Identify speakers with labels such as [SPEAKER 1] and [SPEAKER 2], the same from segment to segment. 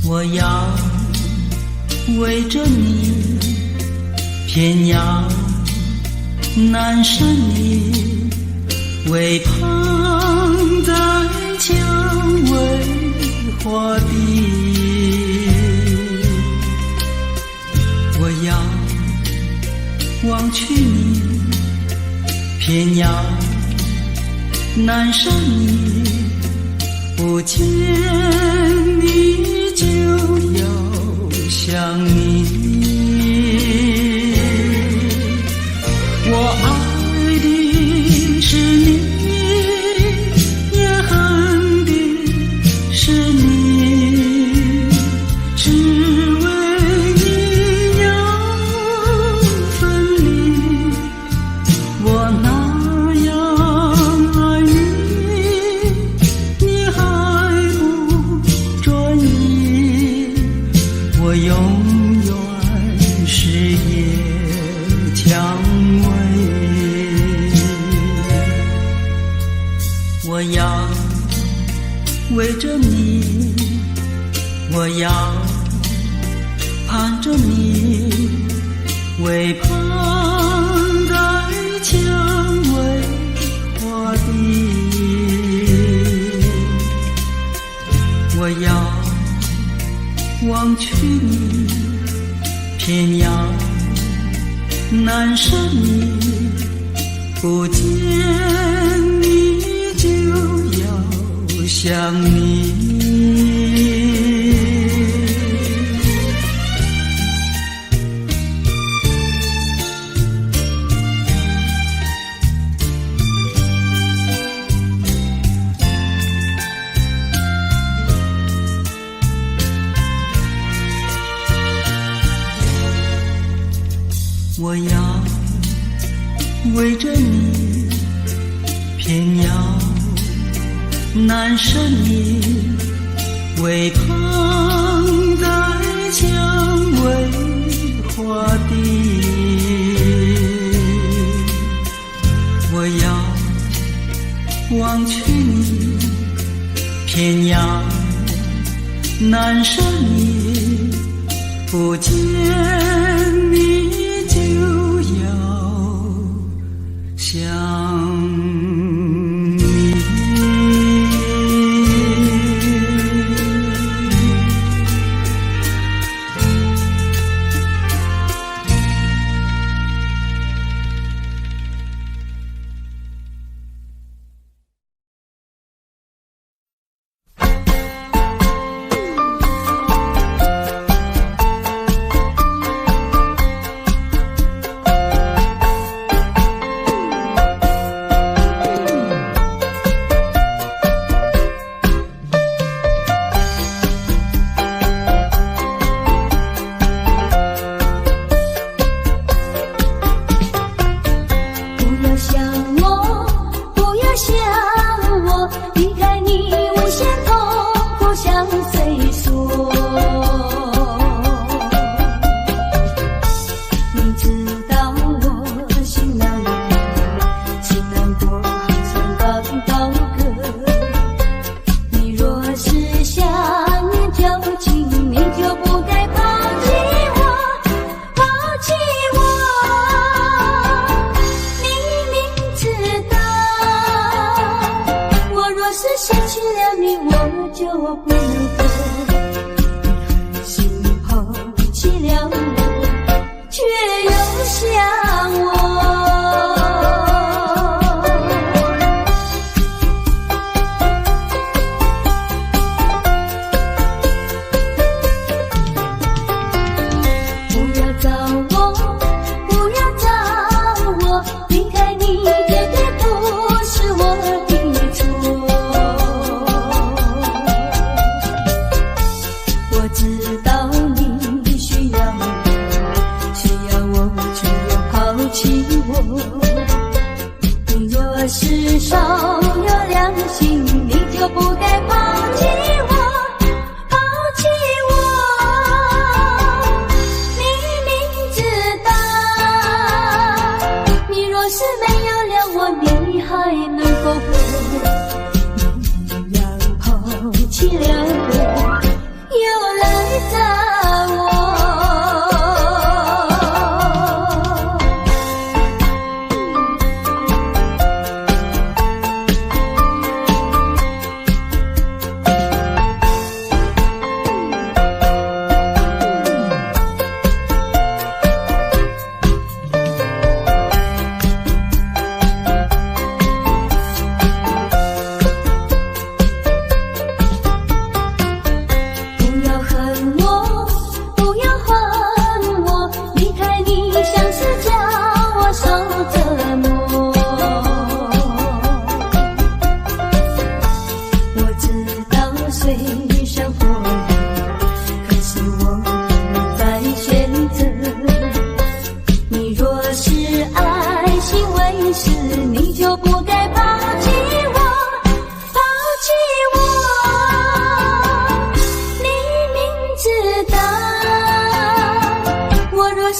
[SPEAKER 1] 我要为着你，偏要难舍你，为旁在蔷薇花地。我要忘去你，偏要难舍你，不见你就要想你。我爱的是你，也恨的是你，只为你要分离。我那样爱你，你还不专一，我永远是野蔷薇。我要为着你，我要盼着你，为旁在蔷薇花地。我要忘去你，偏要难舍你，不见你就要想你。我要为着你，偏要难舍你，为旁在蔷薇花地。我要忘去你，偏要难舍你，不见你就要想你。
[SPEAKER 2] 弃了我，有了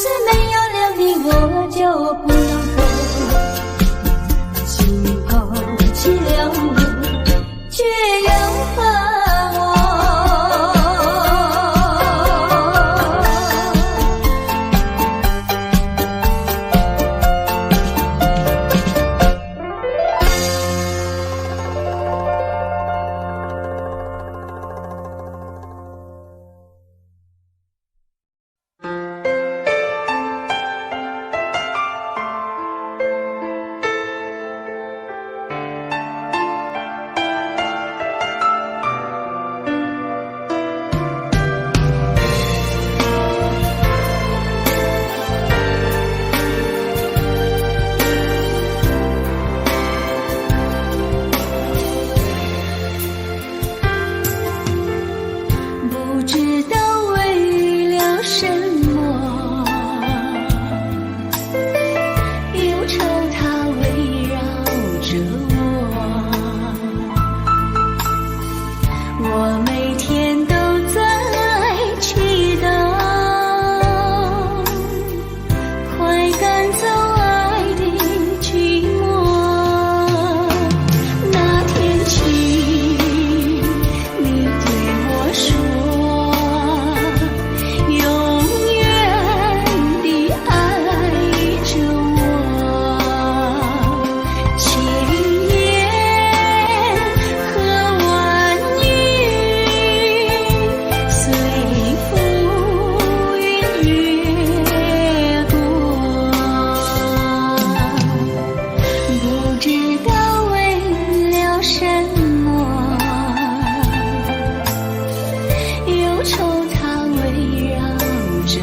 [SPEAKER 2] 是没有了你我就不能走，心抛弃了你，却又恨我。不知道为了什么，忧愁它围绕着我每天都在祈祷，快赶走爱的寂寞。那天起，你对我说，永远地爱着我，千言和万语随浮云掠过，不知道为了什么，忧愁它围绕着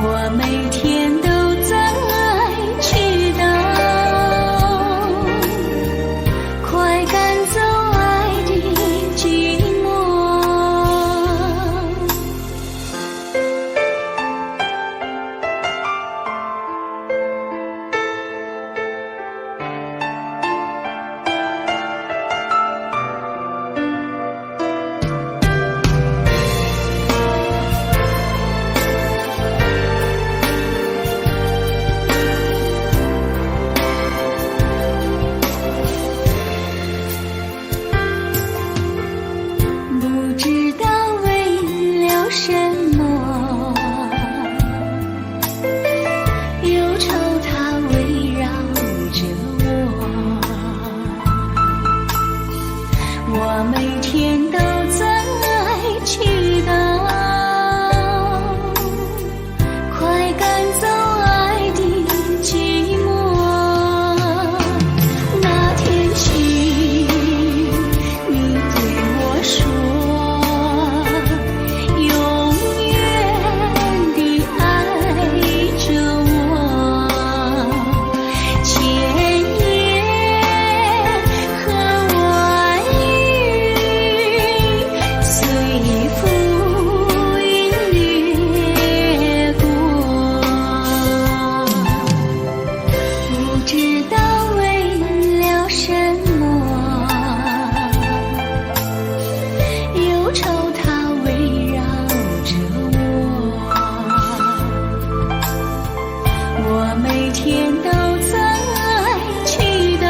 [SPEAKER 2] 我每天都在祈祷，快赶走爱的寂寞。不知道为了什么，忧愁它围绕着我每天都在祈祷，快赶走爱的寂寞。那天起，你对我说，永远地爱着我，千言和万语随浮云掠过，不知道为了什么，忧愁它围绕着我每天都在祈祷，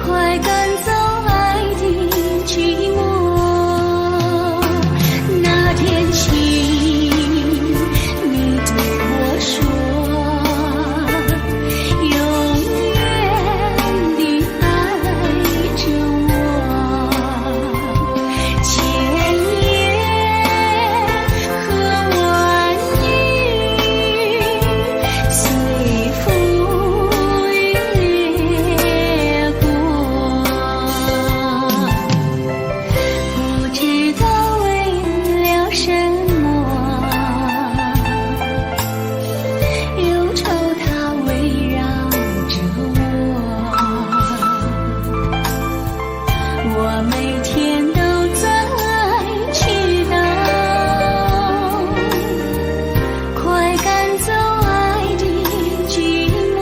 [SPEAKER 2] 快赶走爱的寂寞。那天起，你对我说，永远地爱着我，千言和万语随浮云掠过，不知道为了什么，忧愁它围绕着我每天都在祈祷，快赶走爱的寂寞。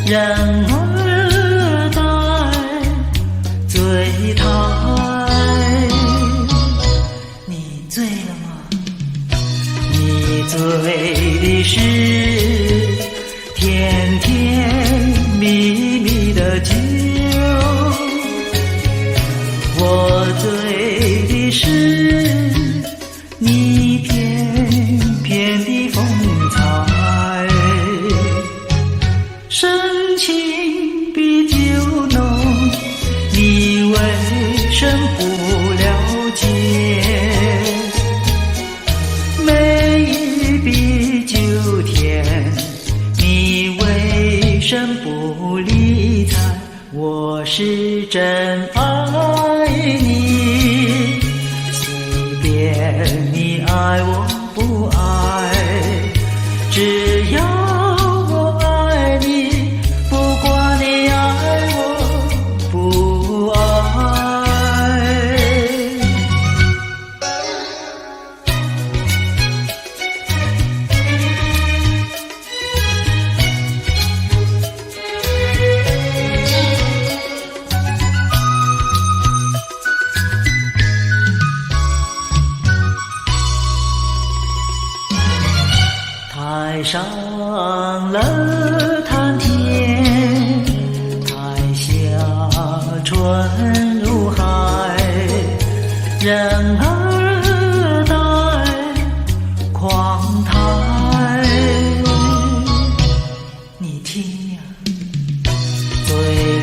[SPEAKER 1] 人儿呆，醉态。你醉了吗？你醉的是甜甜蜜蜜的酒，我醉的是你翩翩的风采。深情比酒浓，你为什不了解？美玉比酒甜，你为什不理睬？我是真爱你，随便你爱我不爱，只要我爱你，不管你爱我不爱。台上了谈天，台下春如海，人儿呆，狂态。你听呀，醉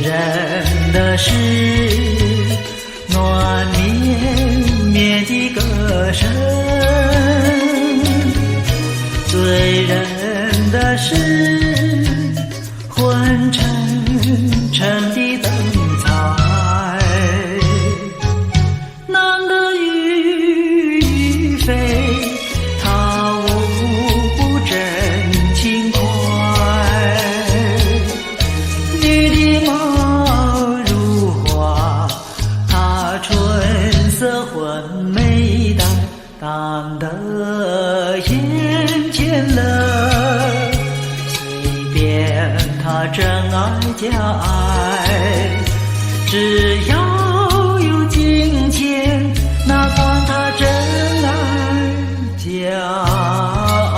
[SPEAKER 1] 人的是暖绵绵的歌声，醉人的是昏沉沉的灯彩。男的欲飞，他无不真情怀，女的貌如花，她春色昏美淡，淡得眼见了，随便他真爱假爱，只要有金钱，哪管他真爱假爱。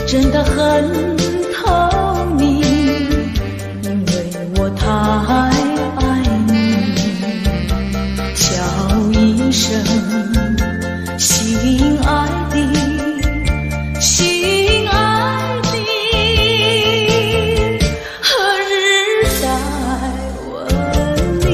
[SPEAKER 2] 真的很透明，因为我太爱你。叫一声心爱的，心爱的，何日再问你？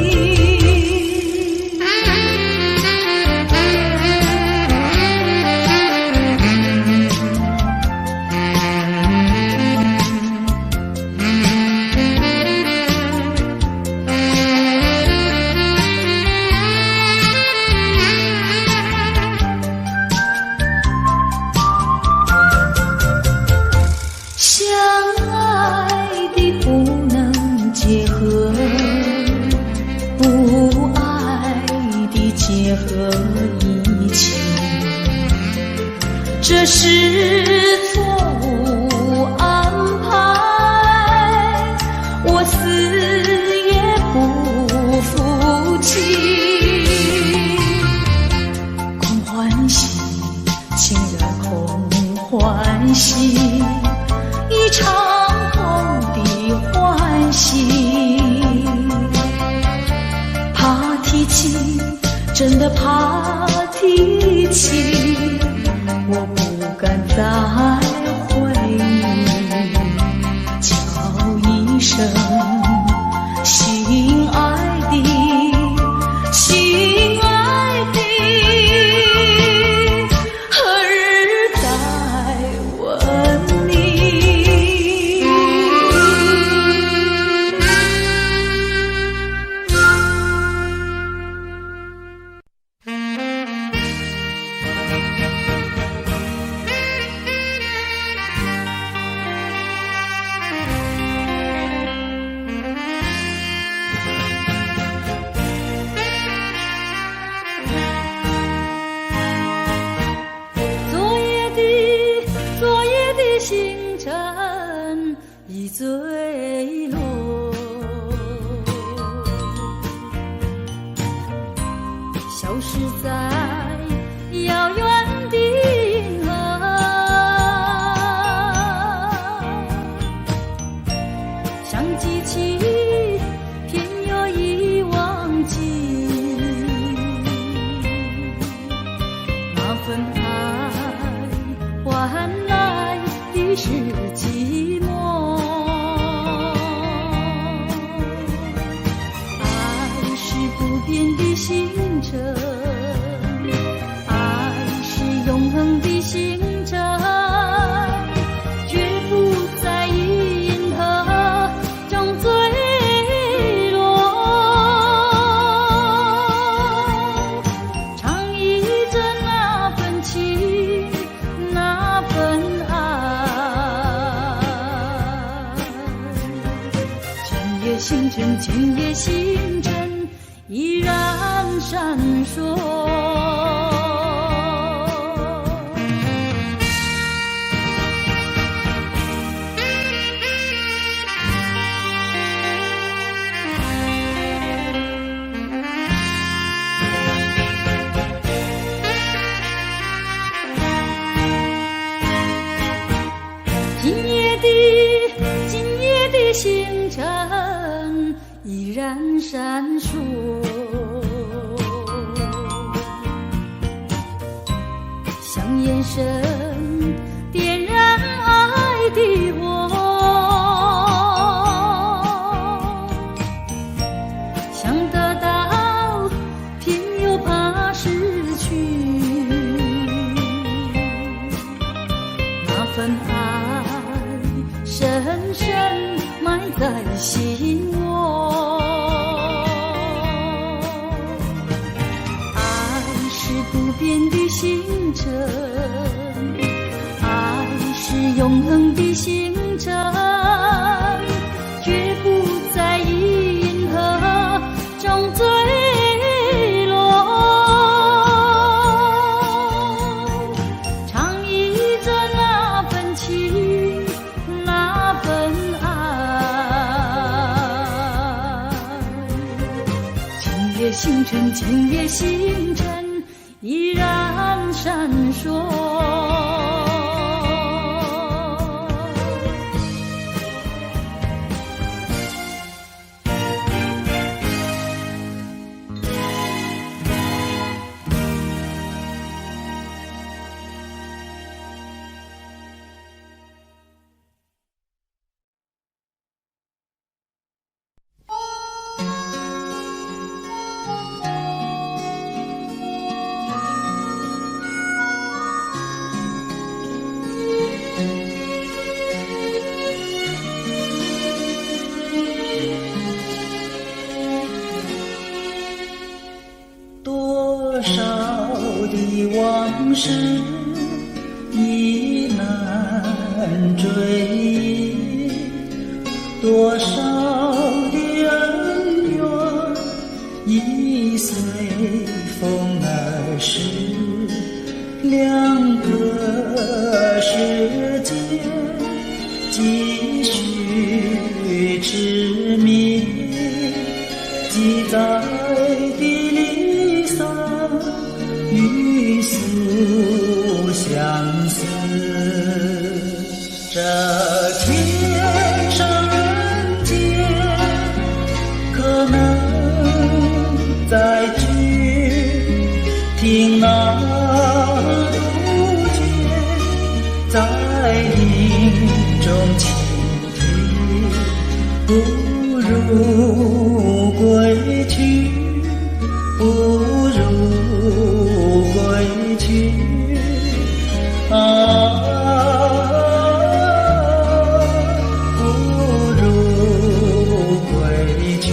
[SPEAKER 2] 结合一切。这是错误安排，我死也不服气。空欢喜，情人空欢喜，一场空的欢喜。怕提起，真的怕提起，我不敢再回忆，叫一声心爱的，心爱的，何日再问你？昨夜的星辰已坠落，消失在遥远的银河，像记起偏又已忘记那份爱换来的是寂寞。爱是不变的星辰，爱是永恒的星辰，绝不在银河中坠落。唱忆着那份情，那份爱。今夜星辰，今夜星辰依然闪烁。今夜的星辰依然闪烁，像眼神点燃爱的火，想得到偏又怕失去，那份爱深深埋在心窝。爱是不变的星辰，爱是永恒的星辰，绝不在银河中坠落。唱忆着那份情，那份爱。今夜星辰，今夜星辰依然闪烁。
[SPEAKER 1] 多少的往事已难追忆，多少的恩怨已随风而逝，两个你在地里上与素相思，这天上人间可能再聚，听那杜鹃在林中倾听，不如归去，不如归去啊，不如归去。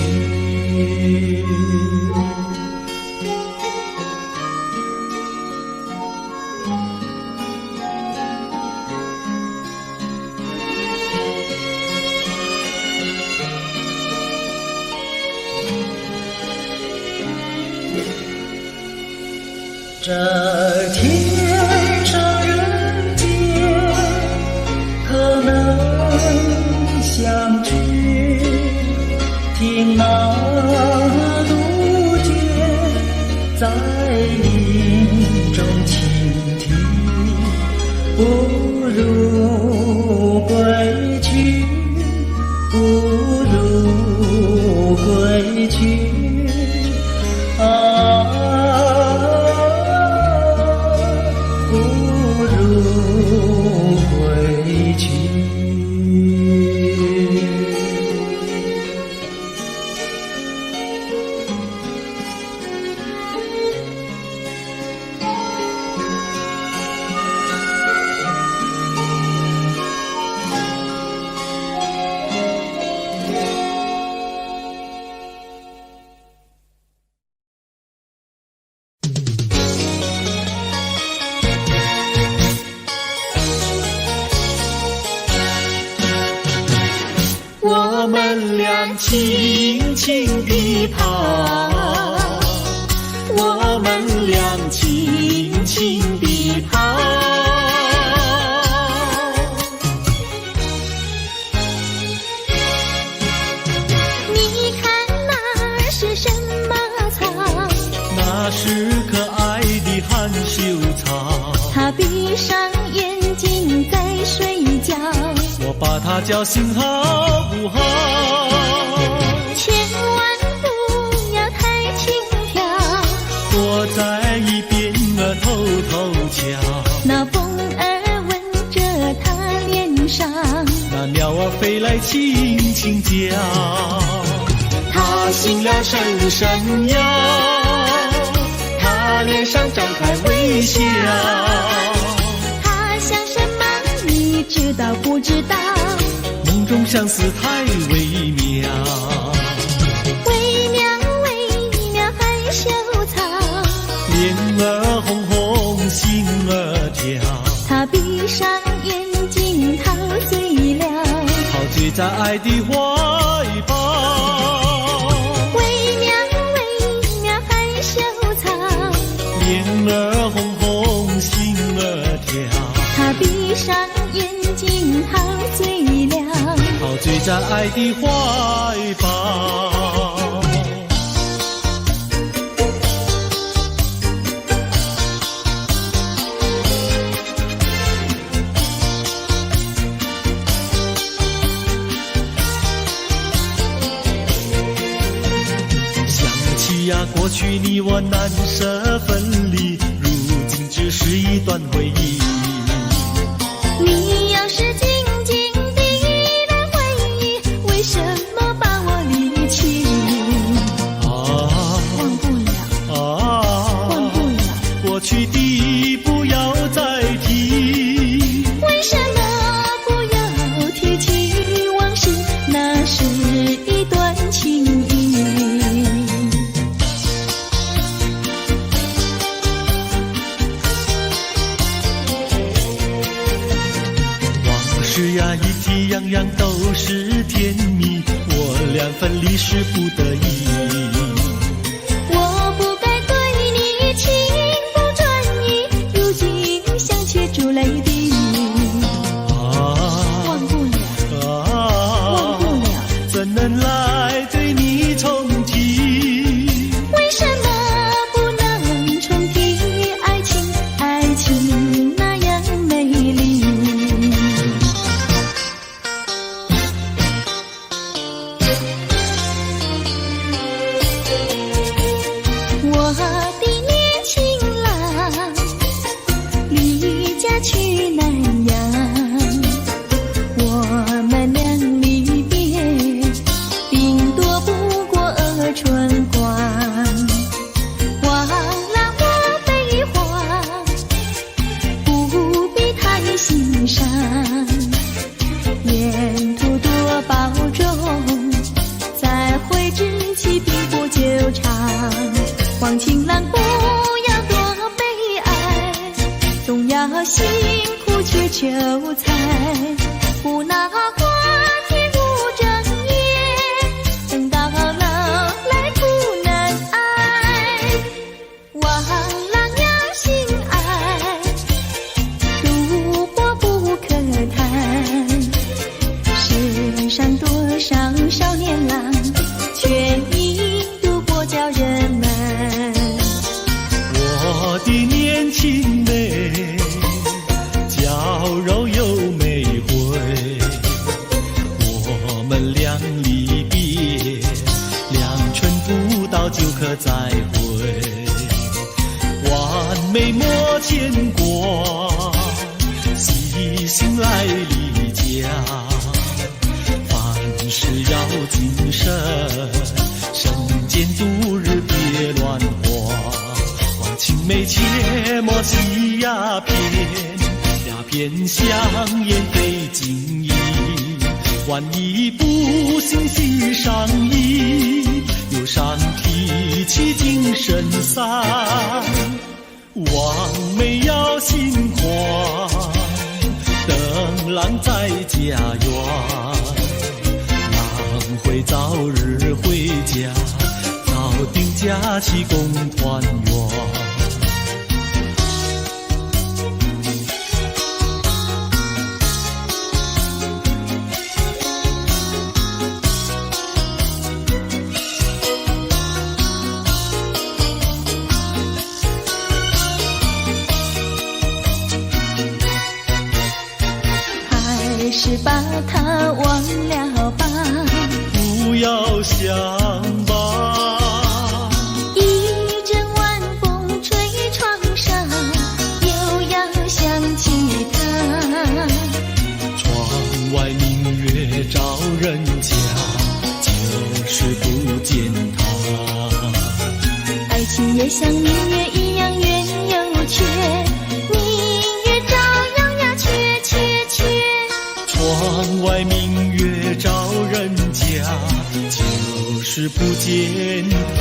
[SPEAKER 1] 这天上人间可能相聚，听那杜鹃在林中倾听，不如归去，不如归去啊，归去。
[SPEAKER 3] 我们俩轻轻地跑，我们俩轻轻地跑。
[SPEAKER 2] 你看那是什么草？
[SPEAKER 3] 那是可爱的含羞草，
[SPEAKER 2] 它闭上眼睛在睡觉，
[SPEAKER 3] 我把它叫醒好不好？
[SPEAKER 2] 千万不要太轻佻，
[SPEAKER 3] 我在一边偷偷瞧，
[SPEAKER 2] 那风儿吻着它脸上，
[SPEAKER 3] 那鸟儿飞来轻轻叫，它醒了伸伸腰，它脸上张开微笑，
[SPEAKER 2] 它想什么你知道不知道？
[SPEAKER 3] 梦中相思太微妙，
[SPEAKER 2] 微妙微妙含羞草，
[SPEAKER 3] 脸儿红红心儿跳，
[SPEAKER 2] 它闭上眼睛陶醉了，
[SPEAKER 3] 陶醉在爱的怀抱，
[SPEAKER 2] 微妙微妙含羞草，
[SPEAKER 3] 脸儿红红心儿跳，
[SPEAKER 2] 它闭上眼睛陶醉了，
[SPEAKER 3] 陶醉在爱的怀抱。想起呀，过去你我难舍分离，如今只是一段回忆。
[SPEAKER 2] 你要是静静地来回忆，为什么把我离弃？忘不了，忘不了，
[SPEAKER 3] 过去的不要再提，
[SPEAKER 2] 为什么不要提起往事？那是一段情谊。
[SPEAKER 3] 往事呀，一提样样都是甜蜜，我俩分离是不得已。
[SPEAKER 2] 我不该对你情不转移，如今想起珠泪滴。忘不了，忘不了，
[SPEAKER 3] 怎能来对你重提？
[SPEAKER 2] 我的年轻郎，离家去南洋，我们俩离别，顶多不过春光。忘了我悲欢，不必太心伤，沿途多保重，再会之期并不久长。黄情郎不要多悲哀，总要辛苦去求财，不拿花天无正业，等到老来苦难挨。望郎要心爱，赌博不可贪，世上多少少年郎，却因赌博叫人们。
[SPEAKER 3] 我的年轻妹，娇柔又美慧，我们俩离别，2春不到就可再会，完美莫牵挂，细心来离家，凡事要谨慎，身兼度日别乱花，望青梅切莫吸鸦片，鸦片香烟非禁意，万一不幸喜上意，忧伤提起精神散，望梅要心宽，等郎在家园，郎会早日回家，早定假期共团圆。
[SPEAKER 2] 还是把他忘了吧，
[SPEAKER 3] 不要想吧，
[SPEAKER 2] 一阵晚风吹窗上，又要想起他。
[SPEAKER 3] 窗外明月照人家，就是不见他。
[SPEAKER 2] 爱情也像明月一样圆又缺，明月照样呀缺缺缺。
[SPEAKER 3] 窗外明月照人家，就是不见他。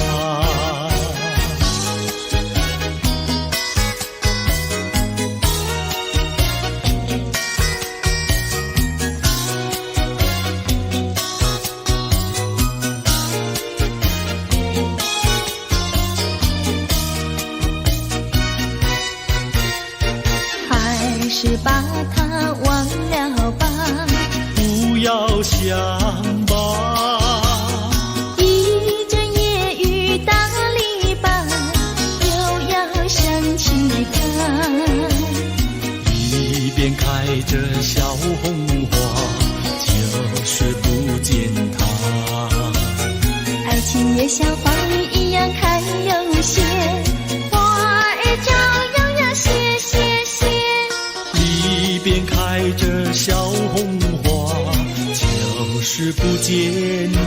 [SPEAKER 2] 还是把他忘了吧，
[SPEAKER 3] 不要想吧，
[SPEAKER 2] 一阵夜雨打篱笆，又要想起他。
[SPEAKER 3] 一边开着小红花，就是不见他。
[SPEAKER 2] 爱情也像花儿一样开又谢，花儿照样呀谢谢谢。
[SPEAKER 3] 一边开着小红花，就是不见他。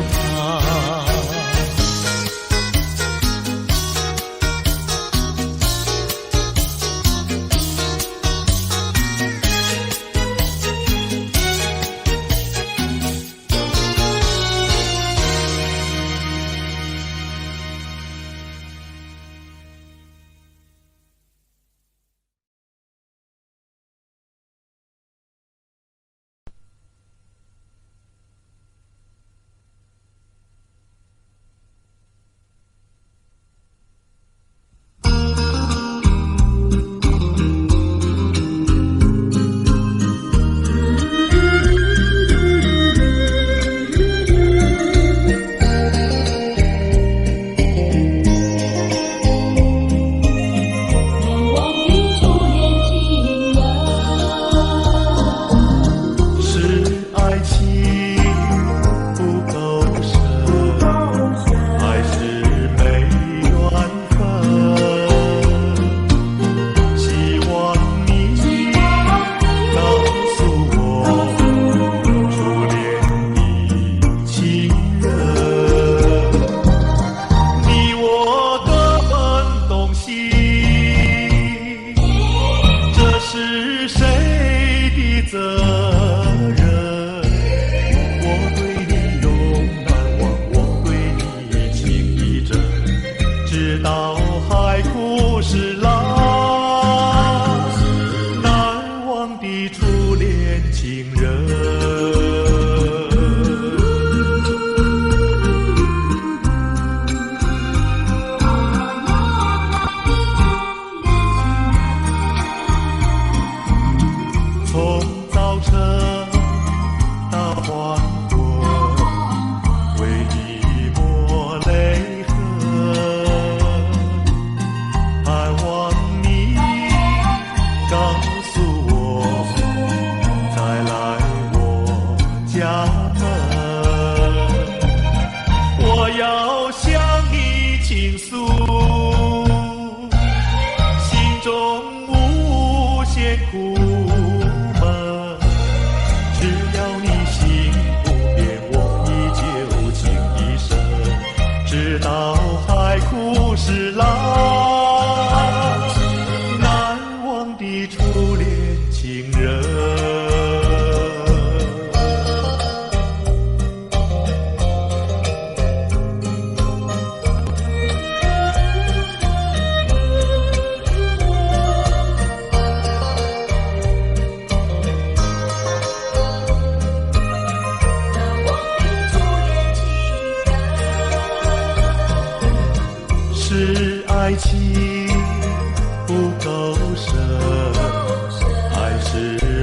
[SPEAKER 3] 是爱情不够深，爱是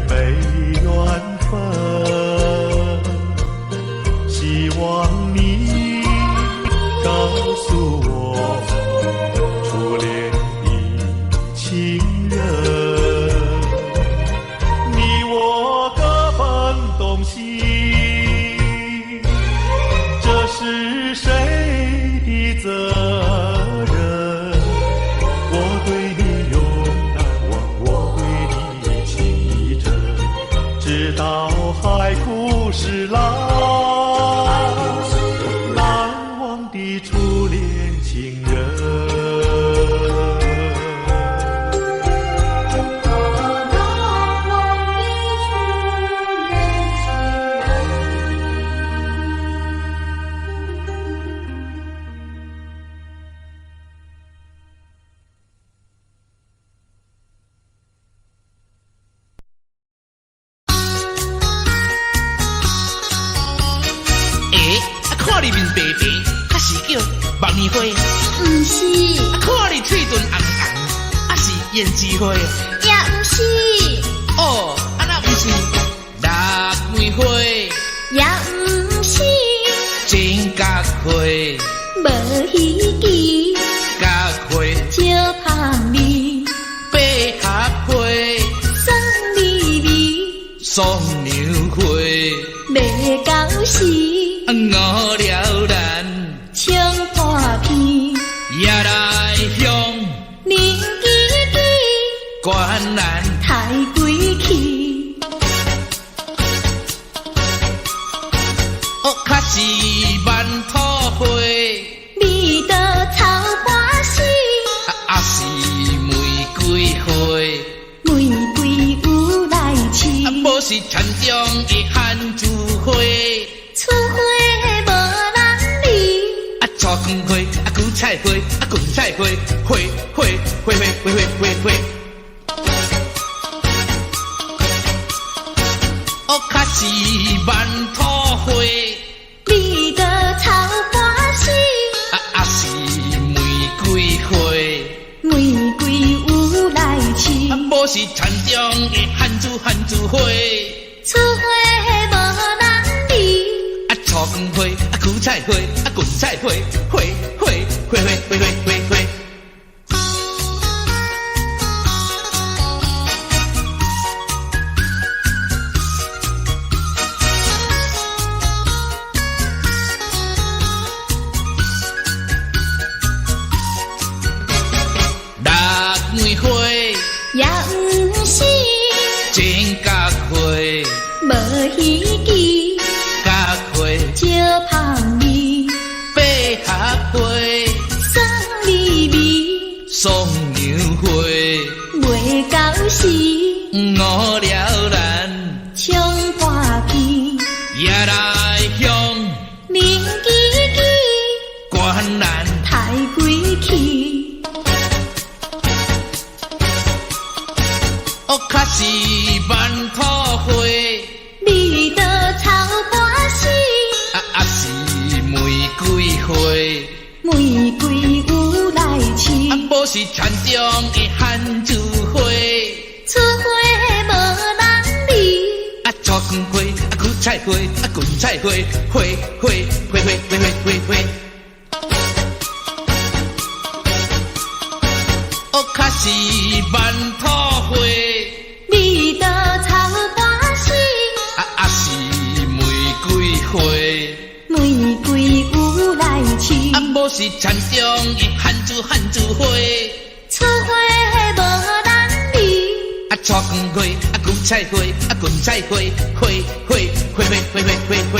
[SPEAKER 3] 被缘分。希望你告诉我，初恋的情人，你我各分东西，这是谁的责任？我对你永难忘，我对你情真，直到海枯石烂，难忘的初恋情人。
[SPEAKER 4] 看你面白白，还是叫望年花？
[SPEAKER 2] 不是，
[SPEAKER 4] 看你嘴唇红红，还是胭脂花？
[SPEAKER 2] 也不是，
[SPEAKER 4] 哦，那不是腊梅花，
[SPEAKER 2] 也不是，
[SPEAKER 4] 真角花，
[SPEAKER 2] 无稀奇，
[SPEAKER 4] 角花，
[SPEAKER 2] 少香味，
[SPEAKER 4] 百合花，
[SPEAKER 2] 酸味味，
[SPEAKER 4] 双牛花，
[SPEAKER 2] 未到时，
[SPEAKER 4] 我了然，
[SPEAKER 2] 冲破片，
[SPEAKER 4] 也来向
[SPEAKER 2] 年纪纪，
[SPEAKER 4] 观然。
[SPEAKER 2] 太贵气，
[SPEAKER 4] 哦，较是万土花，
[SPEAKER 2] 味道草花死，
[SPEAKER 4] 啊是玫瑰花，
[SPEAKER 2] 玫瑰有来试，
[SPEAKER 4] 无是田中的番薯花，
[SPEAKER 2] 厝花无人理，
[SPEAKER 4] 菜根花，韭菜花，芹菜花，花花花花花花花。哦，较是万土花，
[SPEAKER 2] 味道草花死，
[SPEAKER 4] 啊是玫瑰花，
[SPEAKER 2] 玫瑰有来试，
[SPEAKER 4] 无是田中的番薯花，
[SPEAKER 2] 厝花无人理，
[SPEAKER 4] 菜根花，韭菜花，芹菜花，花花花花花花花花。腊梅花，
[SPEAKER 2] 也不是，
[SPEAKER 4] 真角花，
[SPEAKER 2] 无稀奇，
[SPEAKER 4] 角花，
[SPEAKER 2] 少香味，
[SPEAKER 4] 百合花，
[SPEAKER 2] 酸味味，
[SPEAKER 4] 双牛花，
[SPEAKER 2] 未到时，
[SPEAKER 4] 我了然，
[SPEAKER 2] 冲破片，
[SPEAKER 4] 也来向
[SPEAKER 2] 年纪纪，
[SPEAKER 4] 观然。
[SPEAKER 2] 太贵气，
[SPEAKER 4] 哦，较是万土花，
[SPEAKER 2] 味道草花死，
[SPEAKER 4] 啊是玫瑰花，
[SPEAKER 2] 玫瑰有来试，
[SPEAKER 4] 无是田中的番薯花，
[SPEAKER 2] 厝花无人理，
[SPEAKER 4] 菜根花，韭菜花，芹菜花，花花花花花花花花。哦，较是万土花，
[SPEAKER 2] 味道草花死，
[SPEAKER 4] 啊是玫瑰花，
[SPEAKER 2] 玫瑰有来试，
[SPEAKER 4] 无是田中的番薯花，
[SPEAKER 2] 厝花无人理，
[SPEAKER 4] 菜根花，韭菜花，芹菜花，花花花花花花花花。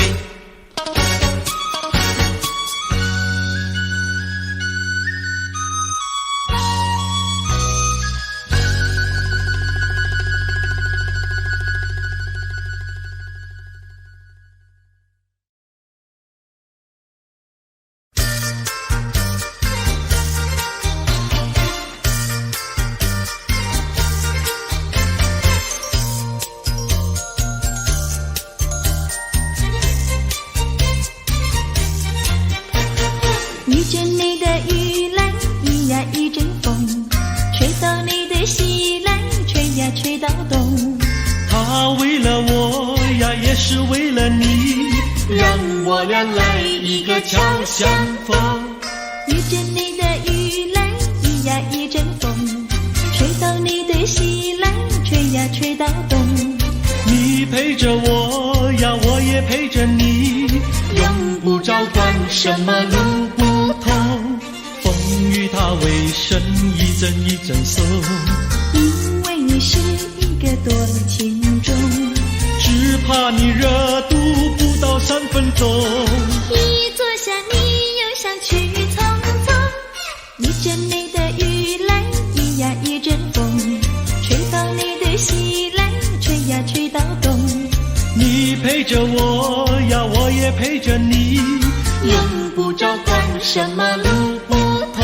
[SPEAKER 3] 是为了你，让我俩来一个巧相逢。
[SPEAKER 2] 遇见你的雨来，一呀一阵风，吹到你的心来，吹呀吹到东。
[SPEAKER 3] 你陪着我呀，我也陪着你，用不着管什么路不同，风雨它为身一阵一阵送。
[SPEAKER 2] 因为你是一个多情种，
[SPEAKER 3] 只怕你热度不到3分钟。
[SPEAKER 2] 一坐下你又想去匆匆，遇见你的雨来，一呀一阵风，吹到你的心来，吹呀吹到东。
[SPEAKER 3] 你陪着我呀，我也陪着你，用不着管什么路不同。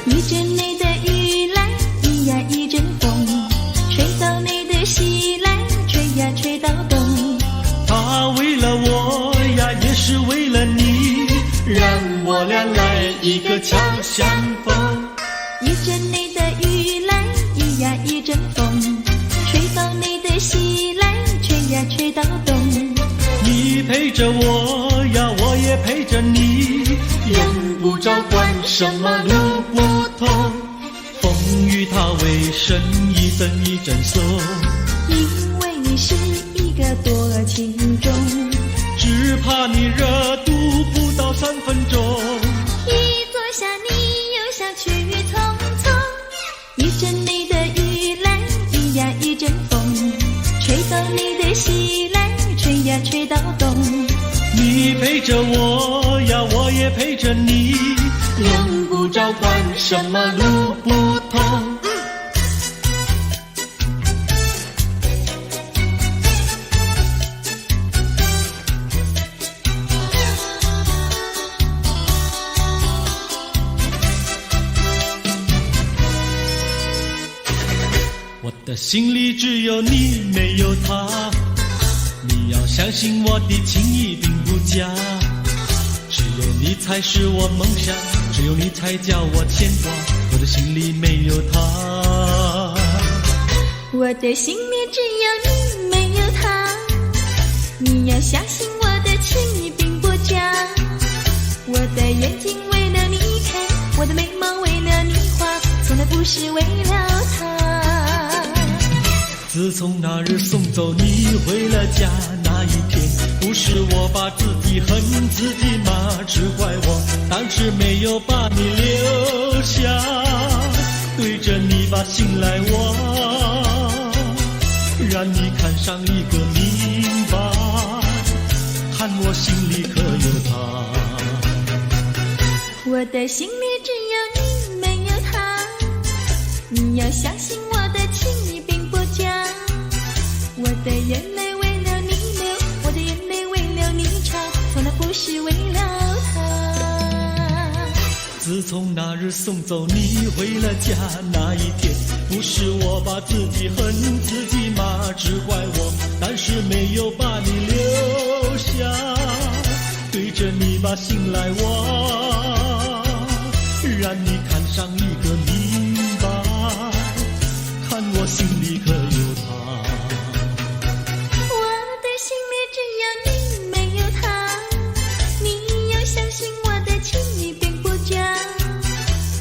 [SPEAKER 2] 遇见你的雨来，一呀一阵风，吹到你的心来，吹呀吹到东。
[SPEAKER 3] 他为了我呀，也是为了你，让我俩来一个巧相逢。
[SPEAKER 2] 遇见你的雨来，一呀一阵风，吹到你的心来，吹呀吹到东。
[SPEAKER 3] 你陪着我呀，我也陪着你，用不着管什么路不同，风雨它为身一阵一阵送。
[SPEAKER 2] 因为你是一个多情种，
[SPEAKER 3] 只怕你热度不到3分钟。
[SPEAKER 2] 一坐下你又想去匆匆，遇见你的雨来，一呀一阵风，吹到你的心来，吹呀吹到东。
[SPEAKER 3] 你陪着我呀，我也陪着你，用不着管什么路不同。我的心里只有你，没有他。你要相信我的情意并不假，只有你才是我梦想，只有你才叫我牵挂。我的心里没有他，
[SPEAKER 2] 我的心里只有你，没有他。你要相信我的情意并不假，我的眼睛为了你开，我的眉毛为了你画，从来不是为了他。
[SPEAKER 3] 自从那日送走你回了家那一天，不是我把自己恨自己吗？只怪我当时没有把你留下，对着你把心来挖，让你看上一个明白，看我心里可有他。
[SPEAKER 2] 我的心里只有你，没有他。你要相信我的情意并不假，我的眼泪为了你流，我的眼泪为了你擦，从来不是为了他。
[SPEAKER 3] 自从那日送走你回了家那一天，不是我把自己恨自己吗？只怪我当时没有把你留下，对着你把心来挖，让你看上一个明白，看我心里可有他。
[SPEAKER 2] 我的心里只有你，没有他。你要相信我的情意并不假，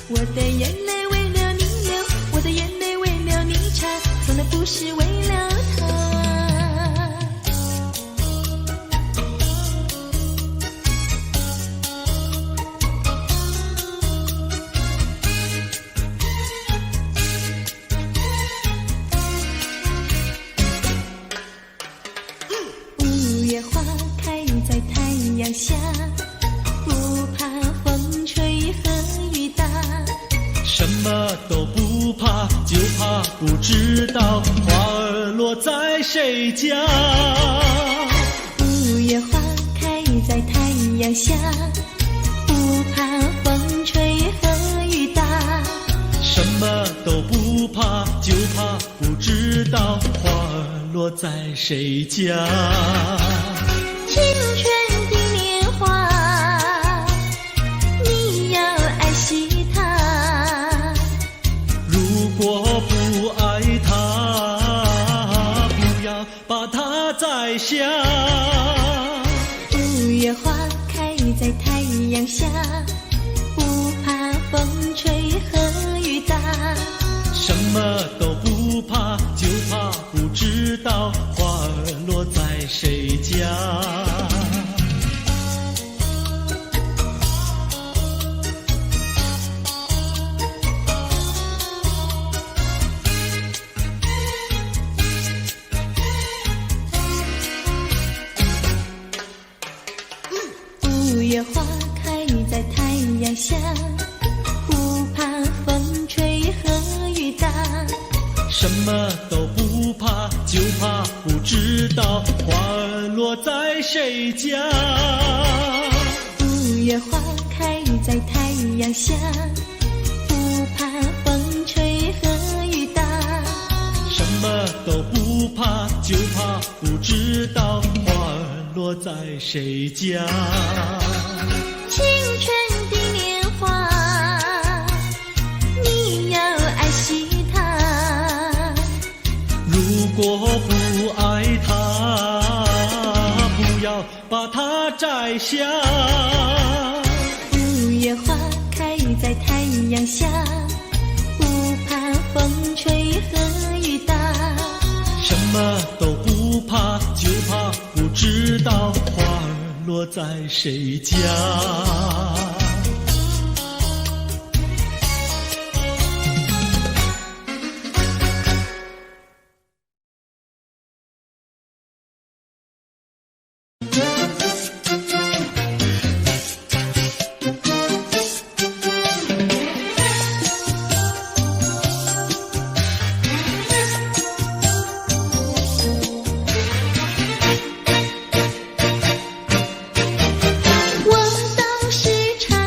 [SPEAKER 2] 我的眼泪为了你流，我的眼泪为了你擦，从来不是为了他。五月花开在太阳下，不怕风吹和雨打，
[SPEAKER 3] 什么都不怕，就怕不知道花儿落在谁家。
[SPEAKER 2] 五月花开在太阳下，不怕风吹和雨打，
[SPEAKER 3] 什么都不怕，就怕不知道花儿落在谁家？
[SPEAKER 2] 青春的年华，你要爱惜它。
[SPEAKER 3] 如果不爱它，不要把它摘下。
[SPEAKER 2] 五月花开在太阳下，不怕风吹和雨打。
[SPEAKER 3] 什么都不怕，就怕不知道花儿落在谁家。
[SPEAKER 2] 五月花开在太阳下，不怕风吹和雨打。
[SPEAKER 3] 什么都不怕，就怕不知道花儿落在谁家。
[SPEAKER 2] 五月花开在太阳下，不怕风吹和雨打。
[SPEAKER 3] 什么都不怕，就怕不知道花儿落在谁家。
[SPEAKER 2] 青春的年华，你要爱惜它。
[SPEAKER 3] 如果不爱它，不要把它摘下。
[SPEAKER 2] 五月花开在太阳下，不怕风吹和雨打。
[SPEAKER 3] 什么都不怕，就怕不知道花儿落在谁家。
[SPEAKER 2] 我倒是常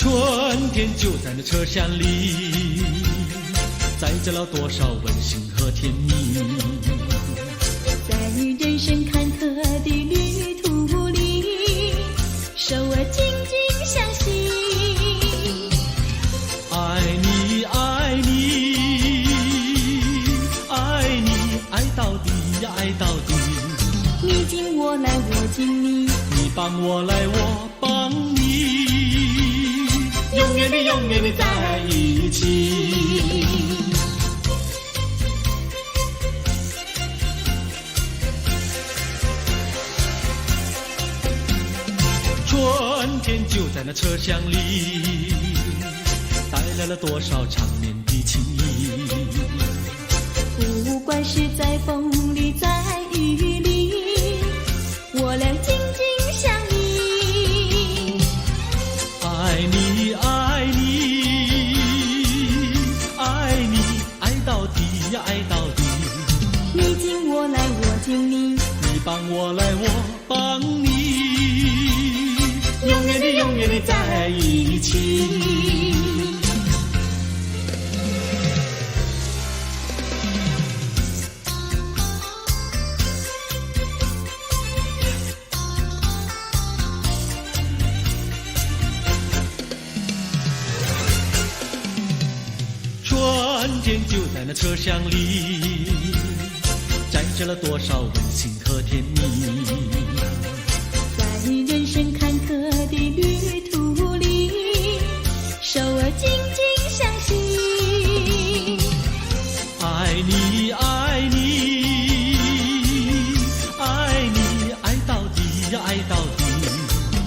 [SPEAKER 3] 春天就在那车厢里，载着了多少温馨和甜蜜。
[SPEAKER 2] 在人生坎坷的旅途里，手儿紧紧相系。
[SPEAKER 3] 爱你爱你爱你，爱到底呀爱到底。
[SPEAKER 2] 你敬我来我敬你，
[SPEAKER 3] 你帮我来我帮你，永远的永远的在一起。春天就在那车厢里，带来了多少缠绵的情谊。
[SPEAKER 2] 不管是在风里在雨里，我俩紧紧相依。
[SPEAKER 3] 爱你爱你爱你，爱到底呀爱到底。
[SPEAKER 2] 你敬我来我敬你，
[SPEAKER 3] 你帮我来我帮你，永远的永远的在一起。春天就在那车厢里，载着了多少温馨和甜蜜。
[SPEAKER 2] 在人生坎坷的旅途里，手儿紧紧相系。
[SPEAKER 3] 爱你爱你爱你，爱到底呀爱到底。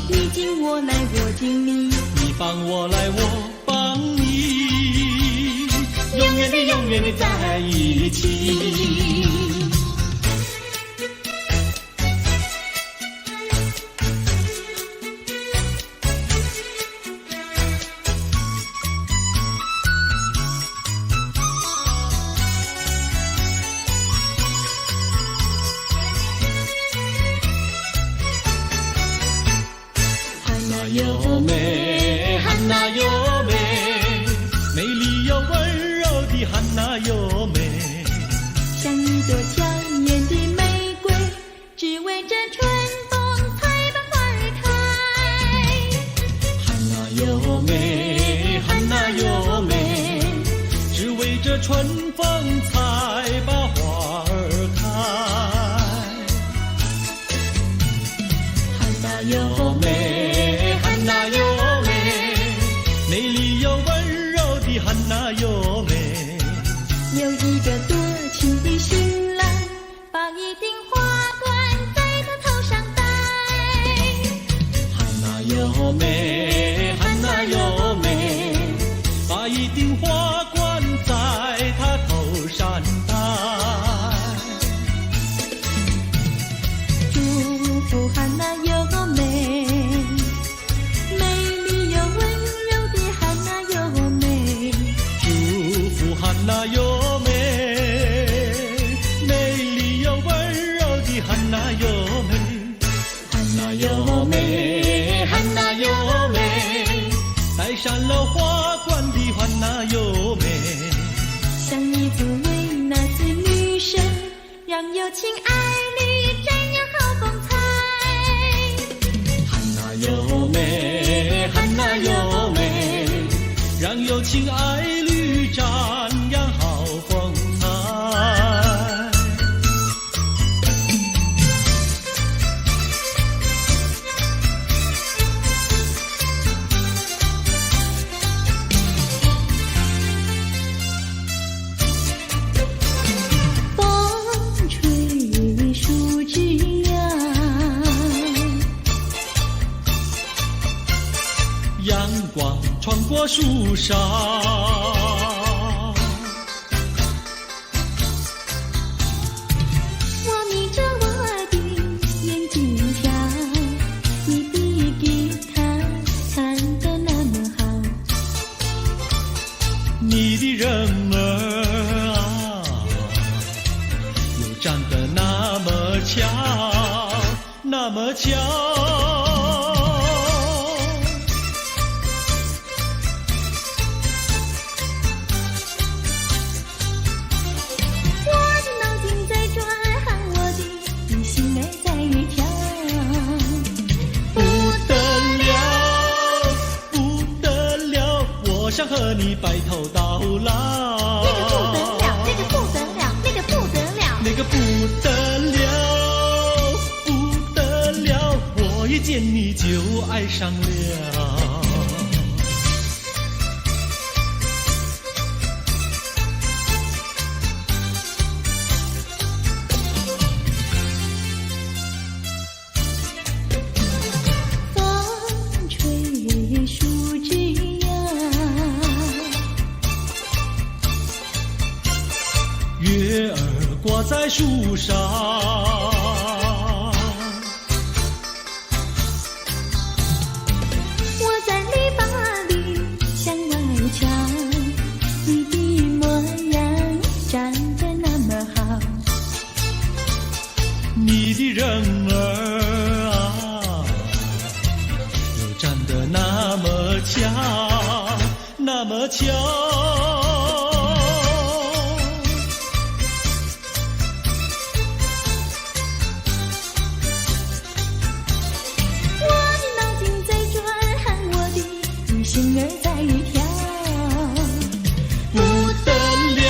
[SPEAKER 2] 你敬我来我敬你，
[SPEAKER 3] 你帮我来我帮你，永远的永远的在一起。
[SPEAKER 2] 有美，
[SPEAKER 3] 汉娜有美，美丽又温柔的汉娜有美。
[SPEAKER 2] 像一朵娇艳的玫瑰，只为这春风才把花儿开。
[SPEAKER 3] 汉娜有美，汉娜有美，只为这春风才把花儿开。
[SPEAKER 2] 汉娜有美，
[SPEAKER 3] 汉娜有美，美丽又温柔的汉娜有美。
[SPEAKER 2] 有一个多情的新郎，把一顶花冠在他头上戴。
[SPEAKER 3] 汉娜有美，汉娜有美，把一顶花冠在她头上戴。
[SPEAKER 2] 祝福汉娜有美，美丽又温柔的汉娜有美。
[SPEAKER 3] 祝福汉娜有美，美丽又温柔的汉娜有美。汉娜有美，汉娜有美，戴上了花冠的汉娜有美。
[SPEAKER 2] 像一组维纳斯女神，让有情爱侣瞻仰好风采。
[SPEAKER 3] 汉娜有美，汉娜有美，让有情爱侣瞻仰好风采。
[SPEAKER 2] 风吹树枝摇，
[SPEAKER 3] 阳光穿过树梢，
[SPEAKER 2] 我眯着我的眼睛瞧，你的吉他弹得那么好。
[SPEAKER 3] 你的人儿啊，又长得那么巧，那么巧。想和你白头到老。
[SPEAKER 2] 那个不得了，那个不得了，
[SPEAKER 3] 那个不得了，不得了，我一见你就爱上了。
[SPEAKER 2] 风吹树枝
[SPEAKER 3] 月儿挂在树上，
[SPEAKER 2] 我在篱笆里向外瞧，你的模样长得那么好，
[SPEAKER 3] 你的人儿啊，又长得那么巧，那么巧。
[SPEAKER 2] 心儿在跳，
[SPEAKER 3] 不得了，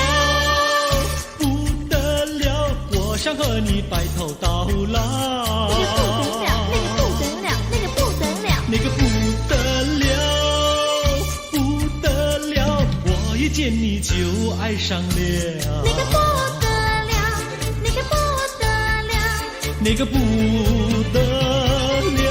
[SPEAKER 3] 不得了，我想和你白头到老。
[SPEAKER 2] 那个不得了，那个不得了，
[SPEAKER 3] 那个不得了，不得了，我一见你就爱上了。
[SPEAKER 2] 那个不得了，那个不得了，
[SPEAKER 3] 那个不得了。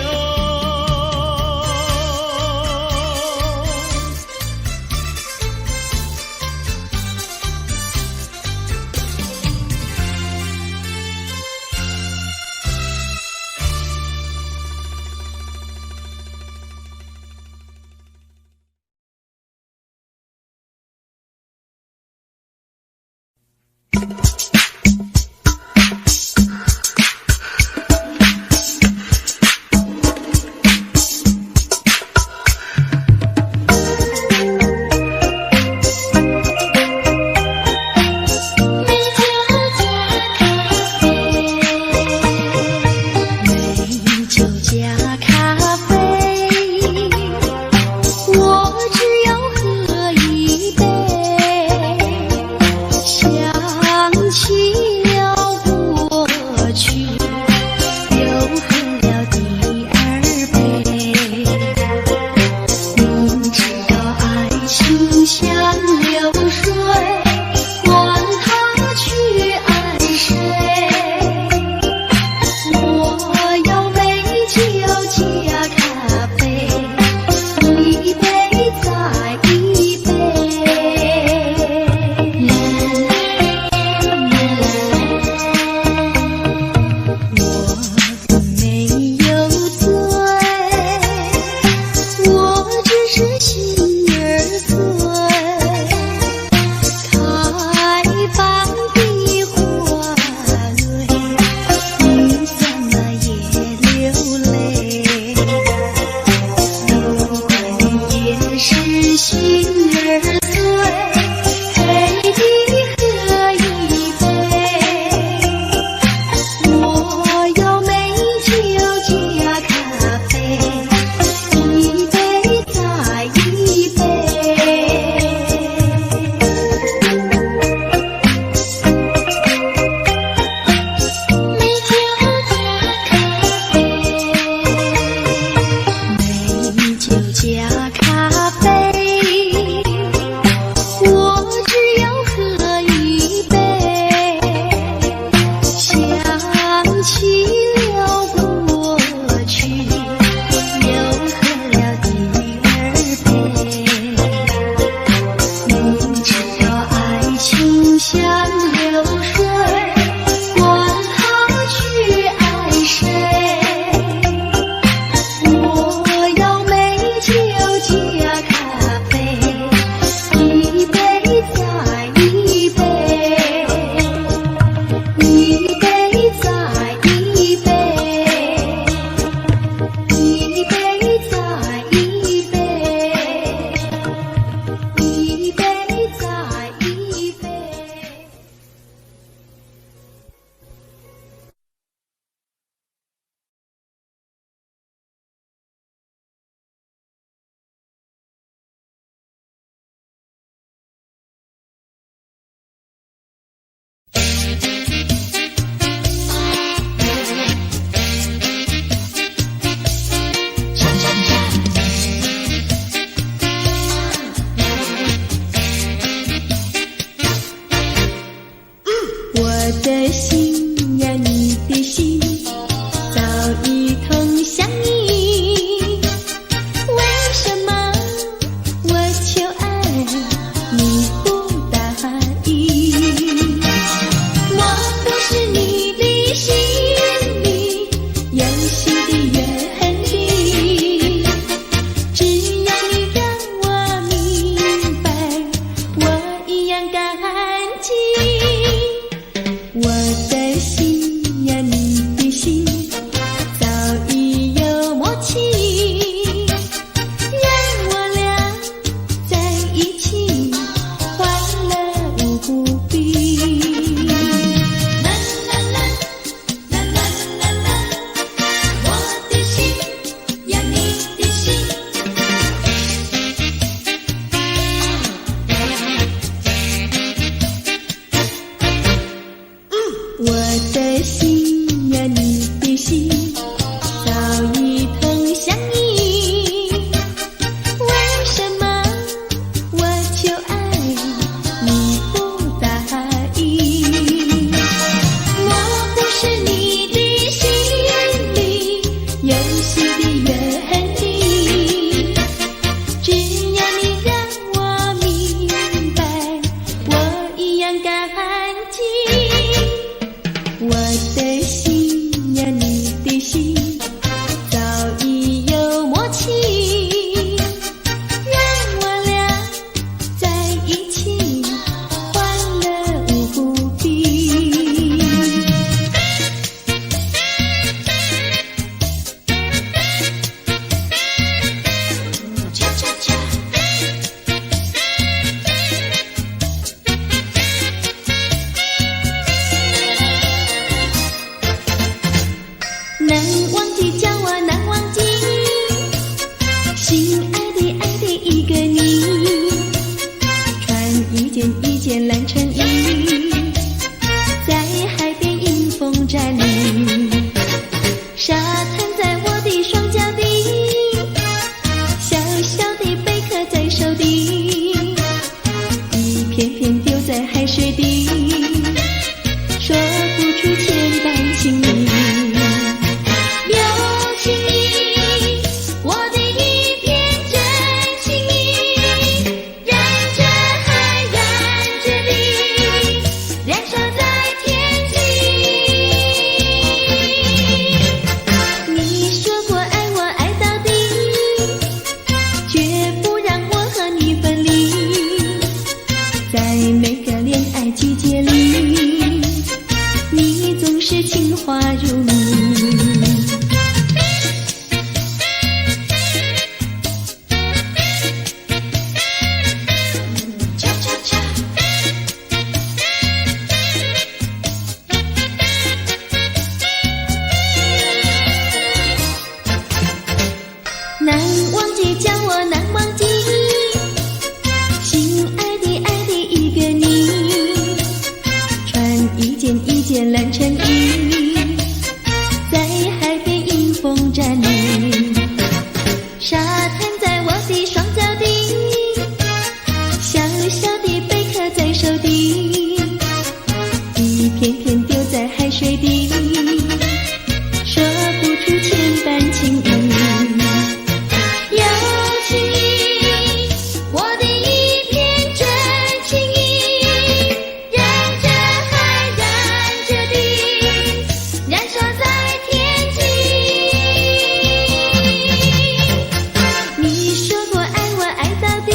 [SPEAKER 2] 我要美酒加咖件蓝衬衣，在海边迎风站立，沙滩在我的双脚底，小小的贝壳在手底，一片片丢在海水底，说不出千般情意。有情意，我的一片真情意，燃着海，燃着地，燃烧在天际。你说过爱我爱到底，绝不让我和你分离，在每个恋爱季节里，你总是情话如蜜。恰恰恰，难忘记叫我难忘记，心爱的爱的一个你，穿一件蓝衬衣，在海边迎风站立，沙滩在我的双脚底，小小的贝壳在手底，一片片丢在海水底，说不出千般情意。有情意，我的一片真情意，燃着海，燃着地，燃烧在天际。你说过爱我爱到底，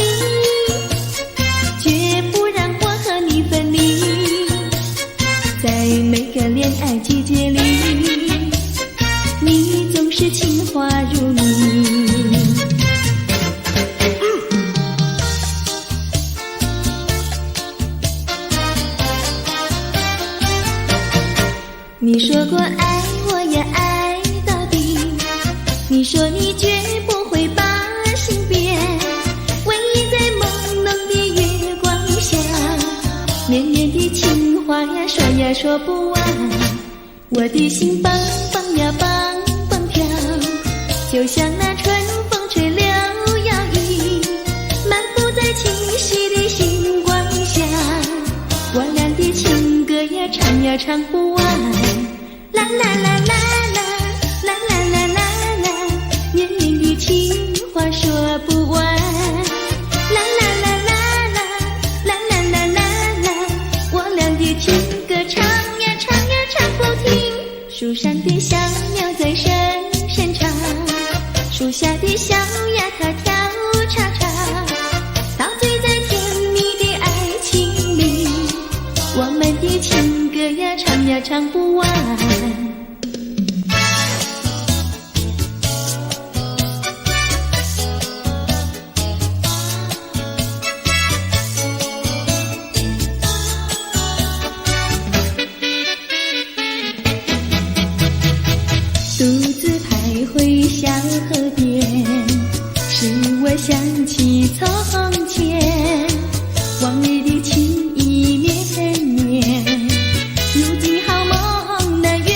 [SPEAKER 2] 绝不让我和你分离，在每个恋爱季节里，你总是情话如蜜。你说过爱我也爱到底，你说你绝不会把心变，唯一在朦胧的月光下，绵绵的情话呀说呀说不完，我的心蹦蹦呀蹦蹦跳，就像那春风吹柳摇曳，漫步在清晰的星光下，我俩的情歌呀唱呀唱不完，啦啦啦啦啦啦啦啦啦啦，绵绵的情话说不完，啦啦啦啦啦啦啦啦啦啦，我俩的情歌唱呀唱呀唱不停，树上的小鸟在声声唱，树下的小丫她跳叉叉，陶醉在甜蜜的爱情里，我们的情歌呀唱呀唱不完。独自徘徊小河边，使我想起从前，往日的情意绵绵，如今好梦难圆，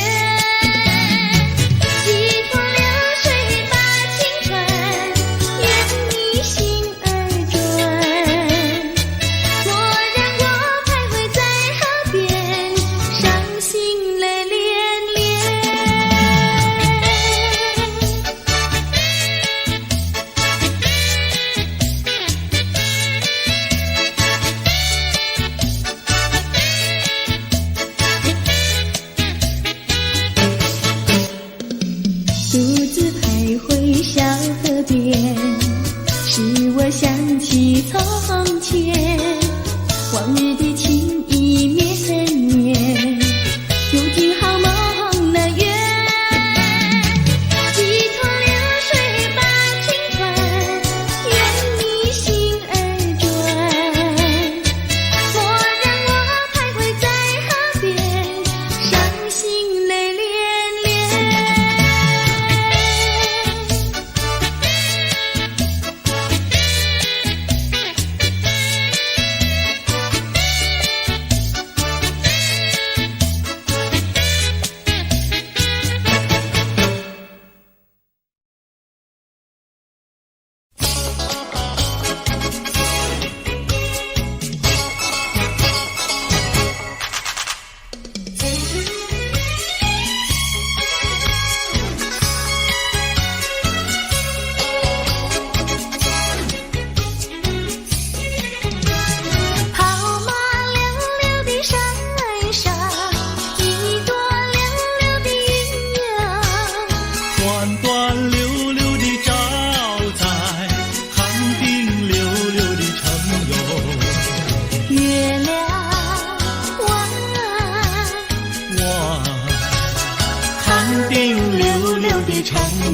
[SPEAKER 2] 几托流水把情传，愿你心儿转，莫让我徘徊在河边，伤心泪涟涟。独自徘徊小河边，使我想起从前，往日的情意绵绵，如今好梦难圆，几托流水把情传，愿你心儿转，莫让我徘徊在河边，伤心泪涟涟。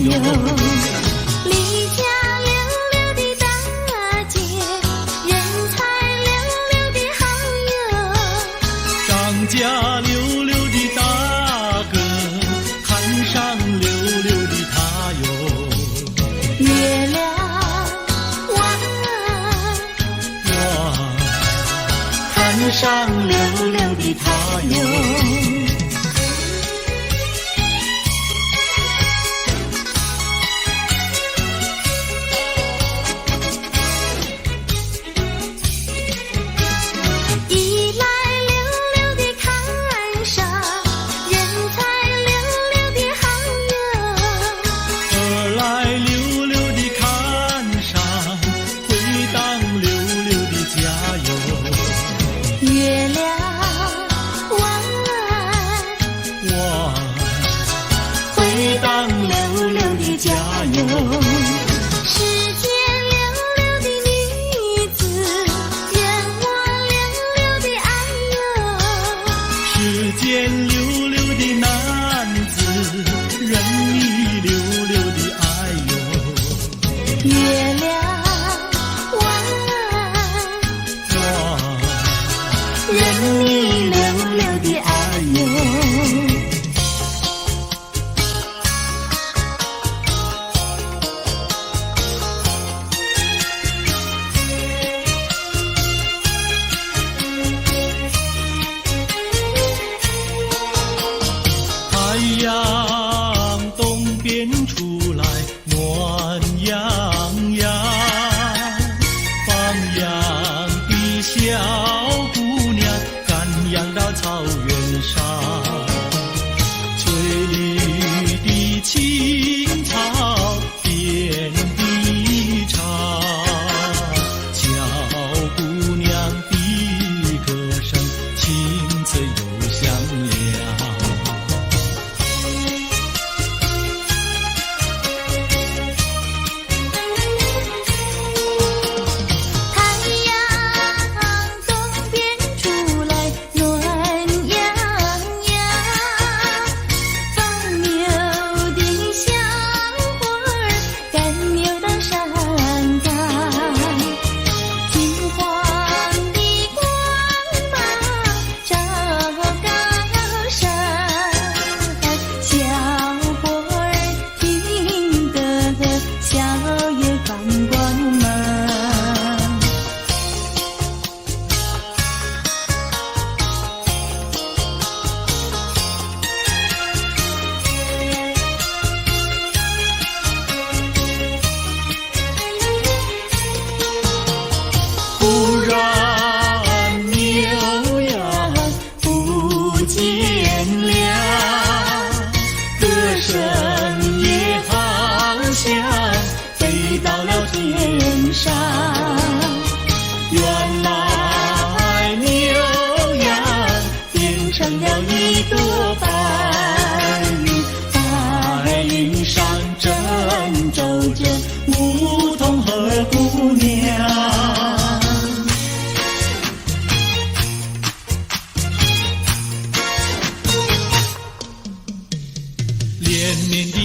[SPEAKER 2] 哟。离家溜溜的大姐，人才溜溜的好友。
[SPEAKER 3] 张家溜溜的大哥，看上溜溜的他哟。
[SPEAKER 2] 月亮弯，
[SPEAKER 3] 看上溜溜的他哟。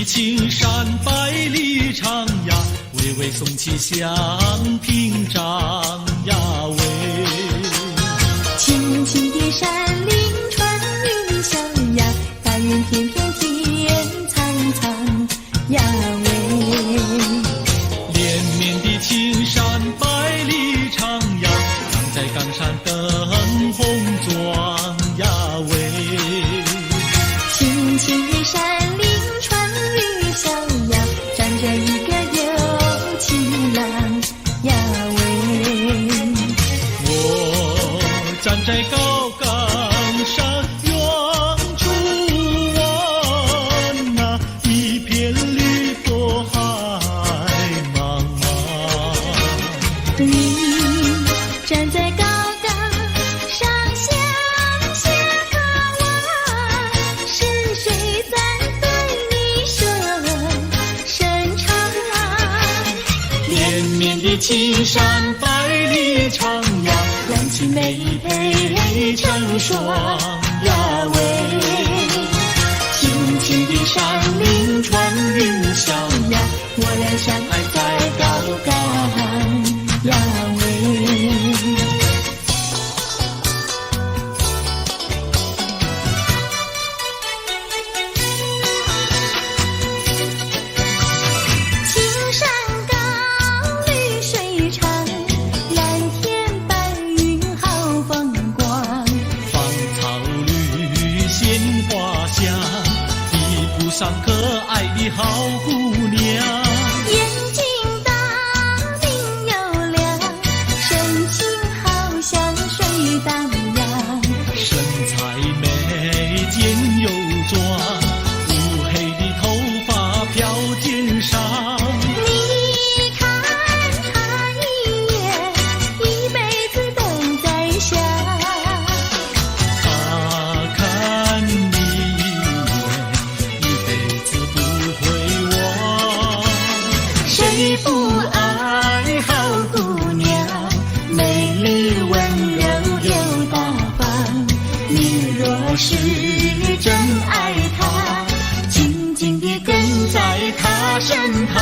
[SPEAKER 3] 青山百里长呀，巍巍耸起响屏障呀喂。
[SPEAKER 2] 青青的山林穿云霄呀，白云片片天苍苍呀喂。
[SPEAKER 3] 连绵的青山百里长呀，站在冈山灯红妆呀喂。
[SPEAKER 2] 青青的山林穿云霄呀，站着一个有情郎呀喂。
[SPEAKER 3] 我站在高冈山，远处望那一片绿波海茫茫。
[SPEAKER 2] 你站在高冈上向下望，是谁在对你说声长？
[SPEAKER 3] 连绵的青山百里长呀，
[SPEAKER 2] 蓝青梅配成双呀喂。青青的山林穿云霄呀，我俩相爱在高岗呀喂。青山高，绿水长，蓝天白云好风光。
[SPEAKER 3] 芳草绿，鲜花香，地铺上可爱的好姑娘。
[SPEAKER 2] 眼睛大，明又亮，神情好像水荡漾。
[SPEAKER 3] 身材美，肩又壮，乌黑的头发飘肩上。
[SPEAKER 2] 你看他一眼，一辈子都在想。
[SPEAKER 3] 他看你一眼，一辈子不会忘。
[SPEAKER 2] 谁不爱好姑娘？美丽温柔又大方。你若是真爱她，紧紧地跟在她身旁。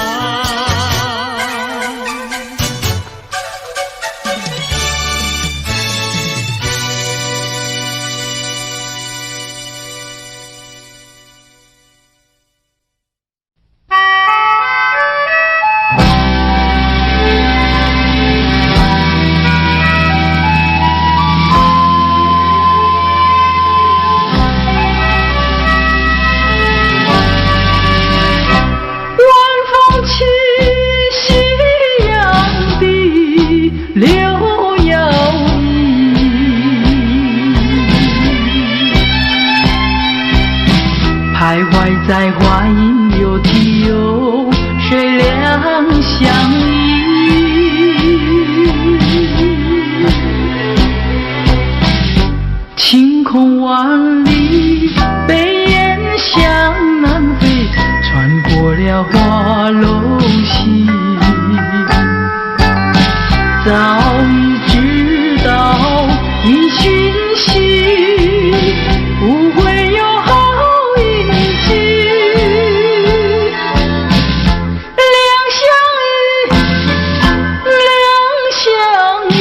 [SPEAKER 1] 徘徊在花影柳堤哟，水两相依。晴空万里，北雁向南飞，穿过了花楼溪。早已知道你讯息，不会有好运气。两相依，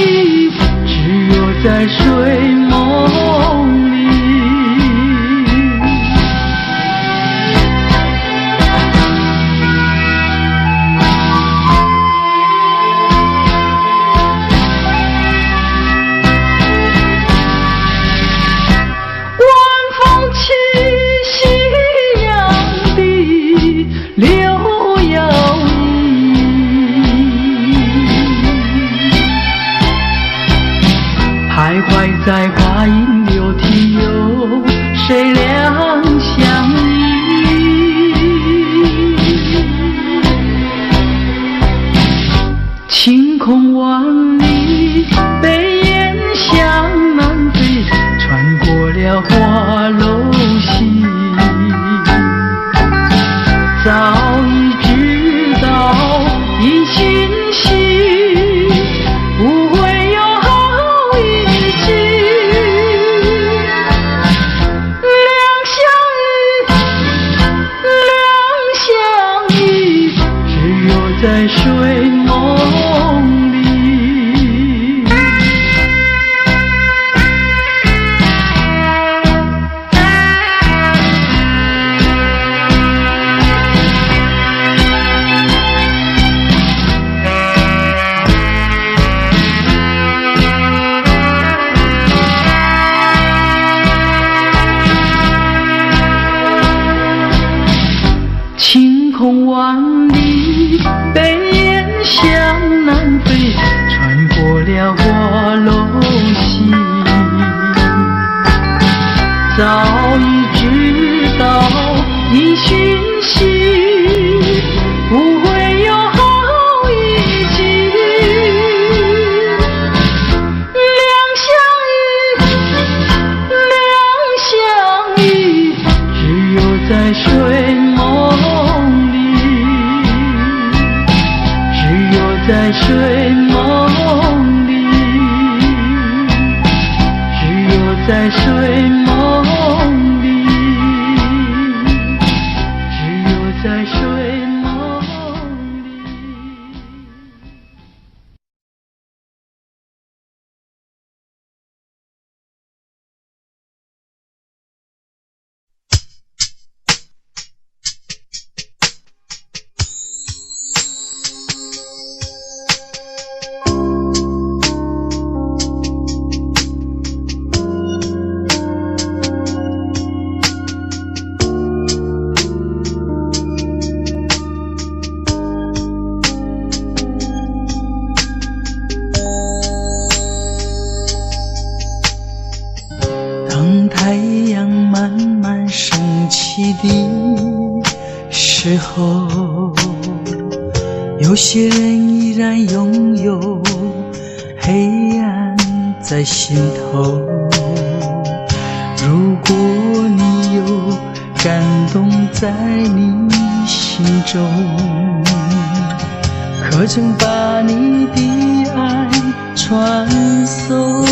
[SPEAKER 1] 只有在睡梦里。徘徊在花影柳堤哟，谁两相依？晴空万里，北雁向南飞，穿过了花楼溪。早已知道一讯息，不会有好运气。两相依，只有在睡梦里。晴空万里，北雁向南飞，穿过了花楼溪。早已知道一讯息，不会有好运气。两相依，只有在睡梦里。只有在睡梦里，只有在睡梦里，候，有些人依然拥有黑暗在心头。如果你有感动在你心中，可曾把你的爱传送？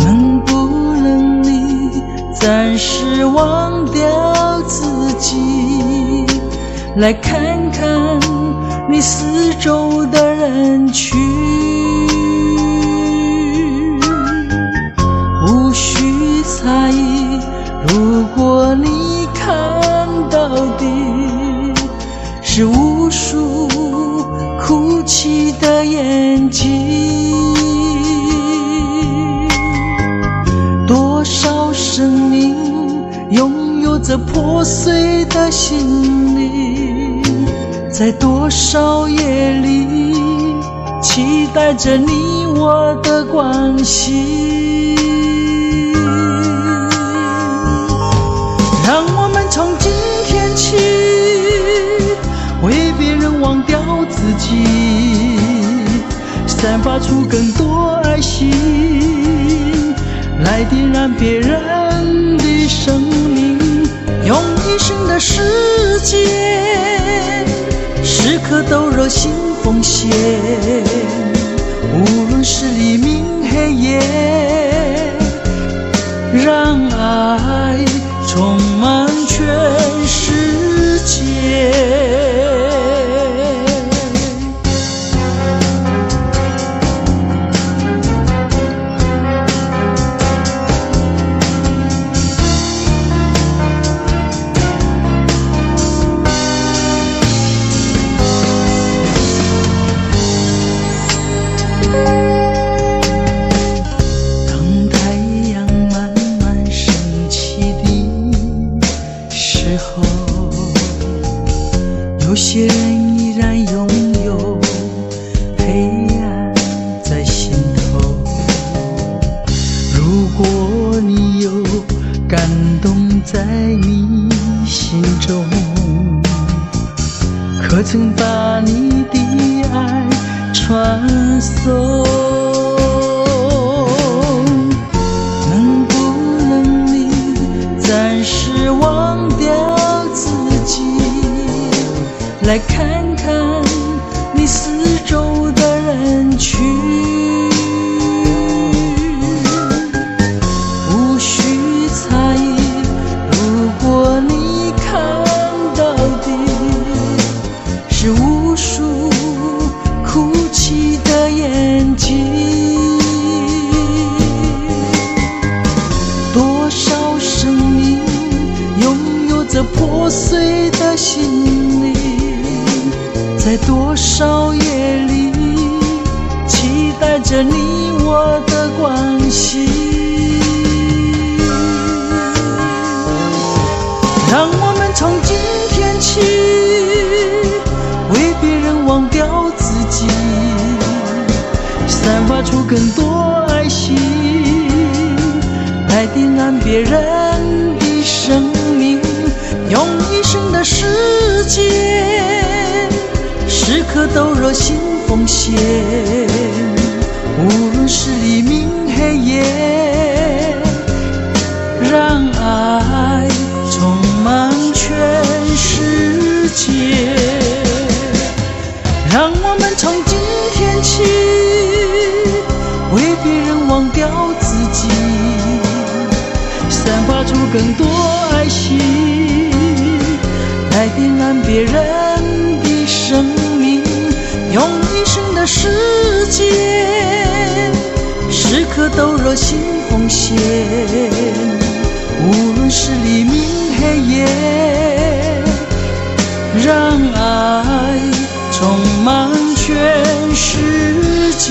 [SPEAKER 1] 能不能你暂时忘掉自己，来看看你四周的人群？无需猜疑，如果你看到的是无数哭泣的眼睛，多少生命拥有着破碎的心灵，在多少夜里期待着你我的关系。让我们从今天起为别人忘掉自己，散发出更多爱心，来点燃别人的生命，用一生的时间时刻都热心奉献，无论是黎明黑夜，让爱充满全世界。有些人依然拥有黑暗在心头，如果你有感动在你心中，可曾把你的爱传送？能不能你暂时忘掉自己，来看看你四周的人群？无需猜疑，如果你看到的是无数哭泣的眼睛，多少生命拥有着破碎的心灵，在多少夜里期待着你我的关系。让我们从今天起为别人忘掉自己，散发出更多爱心，来点燃别人的生命，用一生的时间时刻都热心奉献，无论是黎明黑夜，让爱充满全世界。让我们从今天起为别人忘掉自己，散发出更多爱心，来点燃别人的生命，用一生的时间时刻都热心奉献，无论是黎明黑夜，让爱充满全世界。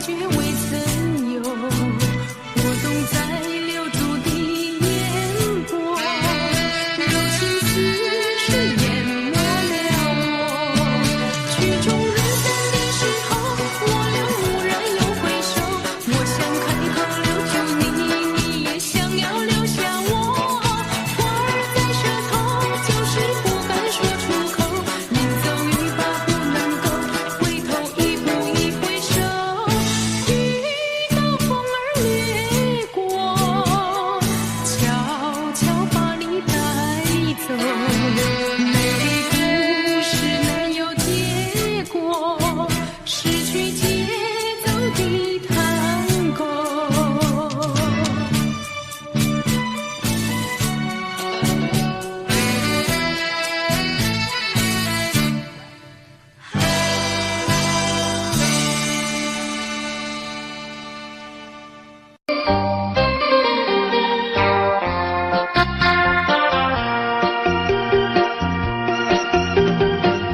[SPEAKER 2] 觉未曾有，我懂在留住的眼光，柔情似水淹没了我。曲终人散的时候，我俩蓦然又回首，我想开口留住你，你也想要留下我。话儿在舌头，就是不敢说出口，临走一把不能够回头，一步一回首，一道风儿掠过，悄悄把你带走。美丽故事难有结果，失去节奏的探戈。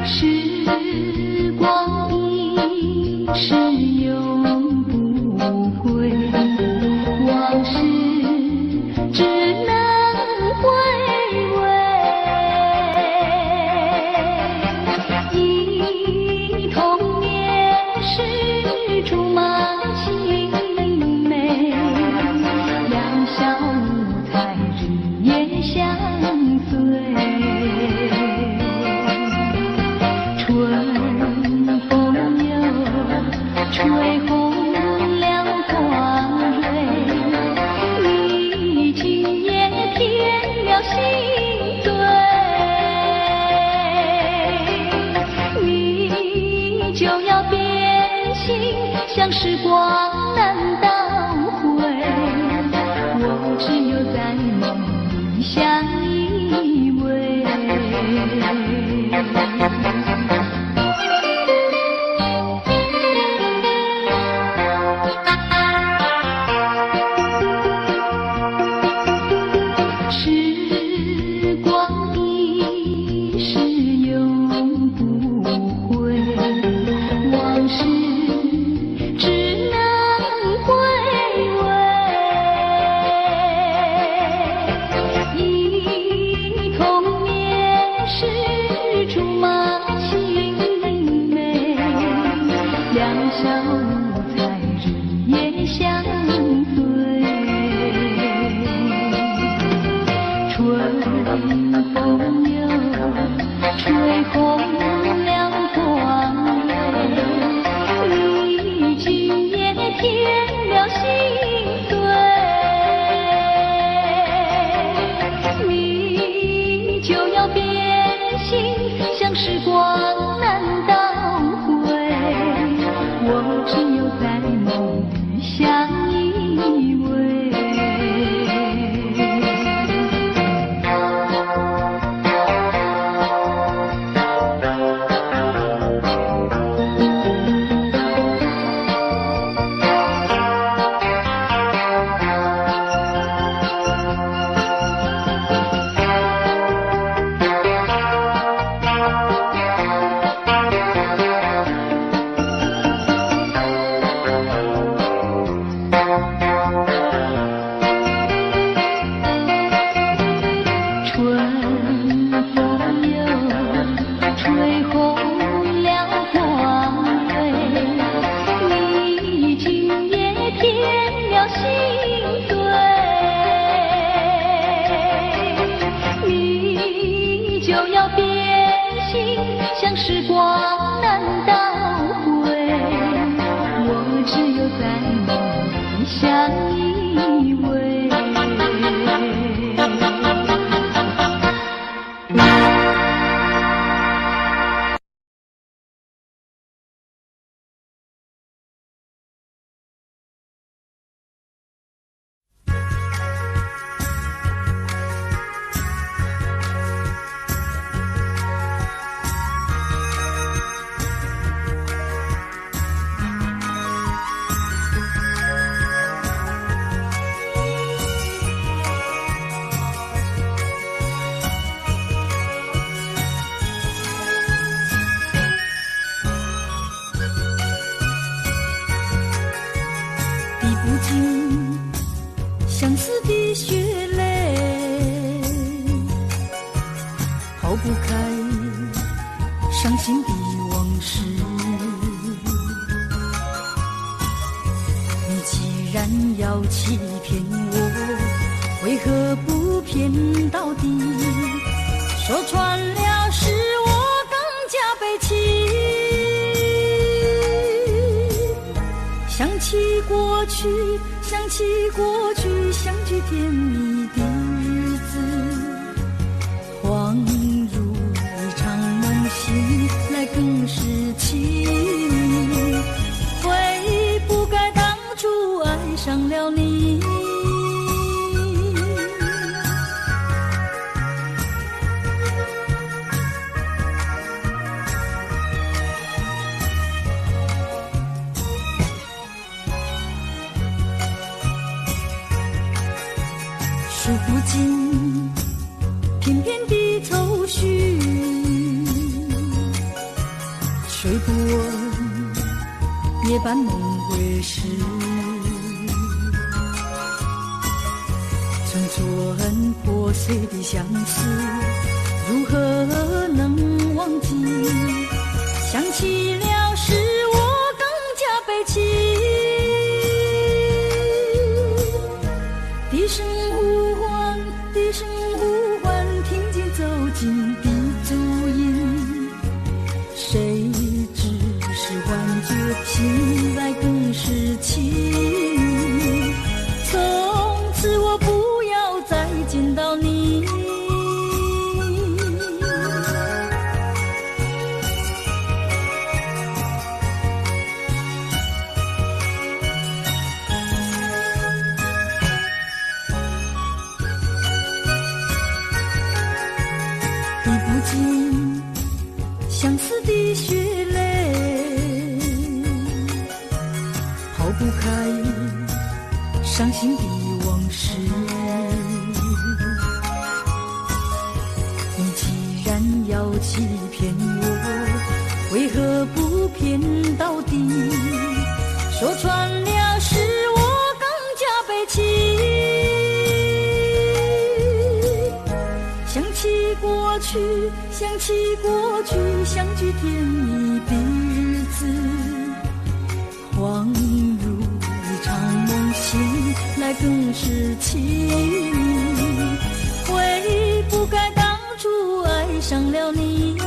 [SPEAKER 2] 时光一逝永不回，往事只能回味。忆童年时竹马青梅，两小无猜日夜相随。春风又吹红了花蕊，你今夜添了心醉，你就要变心，像时光难倒回，我只有在梦里相依偎。时光一逝永不回，往事只能回味。忆童年时竹马青梅，两小无猜日夜相随。春风又吹红了花蕊，你今夜添了心醉，你就要变心，像时光难倒回，我只有在梦里相依偎。像时光难倒回，我只有在梦里相依偎。尽相思的血泪，抛不开伤心的往事。你既然要欺骗我，为何不骗到底？说穿了是我更加悲戚。想起过去，想起过去相聚甜蜜的日子，恍如一场梦醒来更是凄迷。悔不该当初爱上了你。数不尽片片的愁绪，睡不稳夜半梦回时，寸寸破碎的相思，如何能忘记？想起了是我更加悲戚。低声呼唤，低声呼唤，听见走近的足音，谁知是幻觉，醒来更是凄迷。从此我不要再见到你。相思的血泪，抛不开伤心的往事。你既然要欺骗我，为何不骗到底？说穿了是我更加悲戚。想起过去，想起过去相聚甜蜜的日子，恍如一场梦醒来更是凄迷。悔不该当初爱上了你。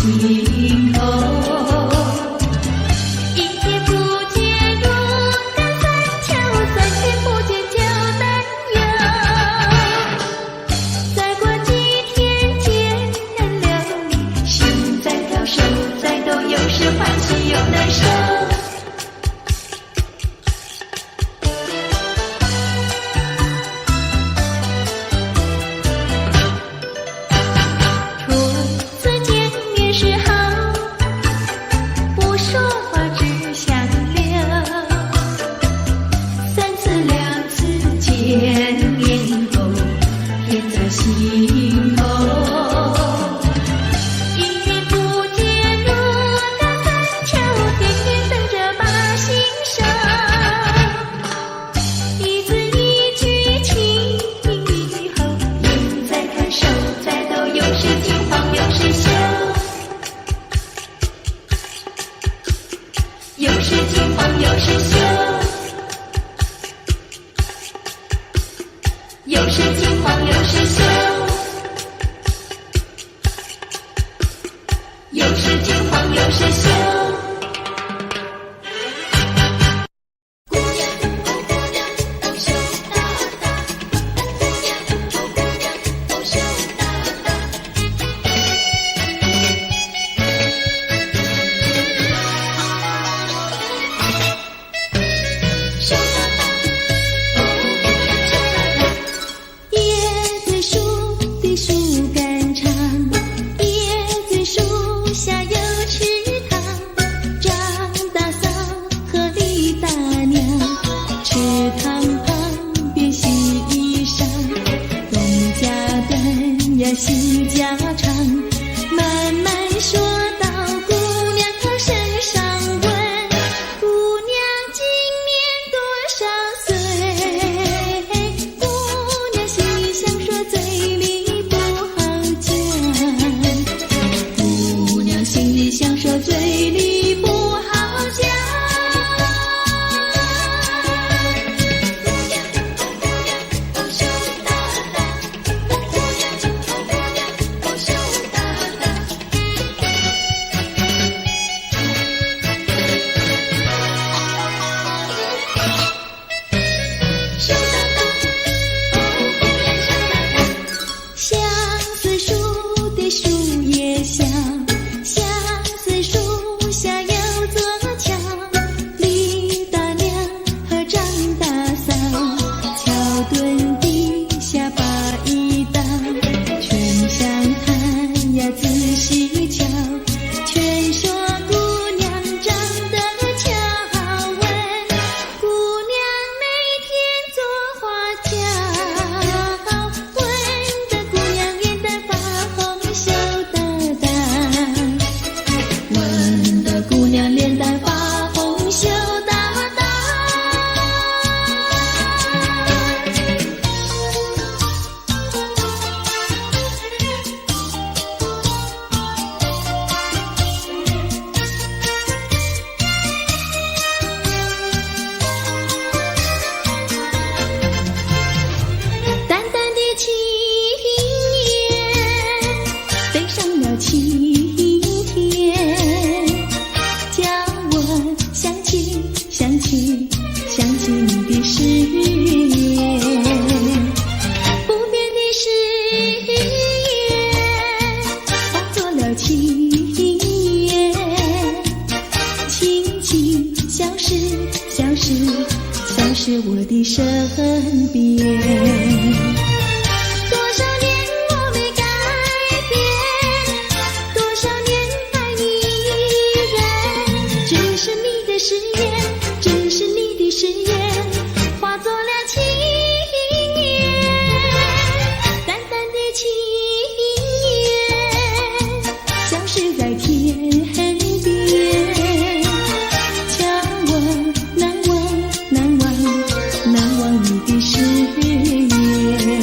[SPEAKER 2] 心头。一天不见如隔三秋，三天不见就担忧。再过几天见人流离，心在跳，手在抖，有时欢喜又难受。心头，一天不见如隔三秋，天天等着把心收。一字一句情以后，眼在看，手在抖，有时惊慌，有时羞，有时惊慌，有时羞。有时惊慌，有时羞，有时惊慌，有时羞。姑娘，哦姑娘，哦羞答答。姑娘，哦姑娘，哦羞答答。羞答答。戏家常，慢慢说到姑娘她身上问，姑娘今年多少岁？姑娘心里想说，嘴里不好讲。姑娘心里想说，嘴里不好讲。想起你的誓言，不变的誓言化作了情缘，轻轻消失，消失，消失我的身边。难忘你的誓言。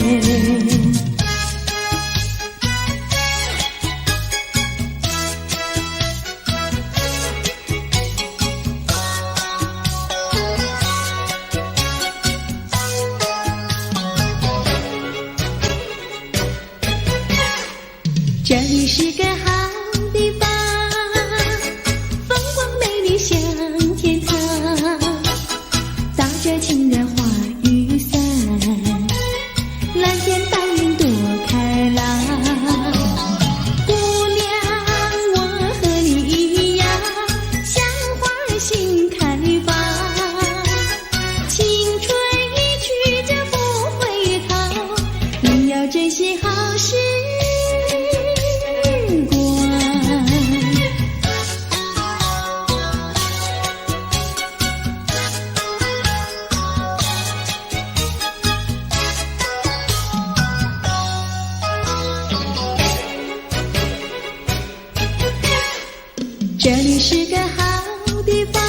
[SPEAKER 2] 这里是个好地方，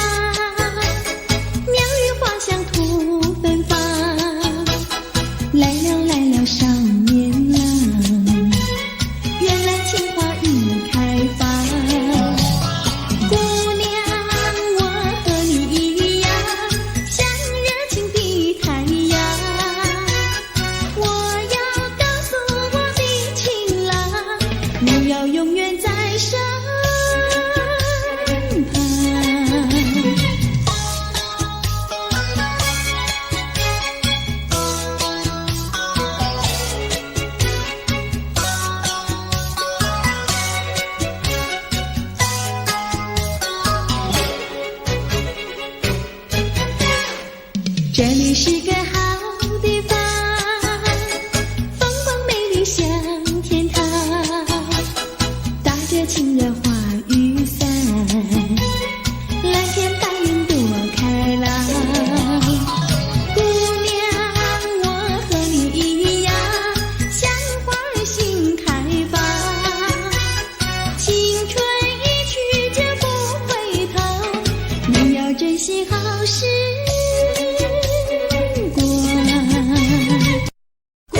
[SPEAKER 2] 鸟语花香吐芬芳。来了来了，少年郎，原来情花已开放。姑娘，我和你一样，像热情的太阳。我要告诉我的情郎，你要永远在身旁。这里是个好地方，风光美丽像天堂，打着情人花雨伞，蓝天白云多开朗。姑娘，我和你一样，像花儿心开放，青春一去就不回头，你要珍惜好时光。姑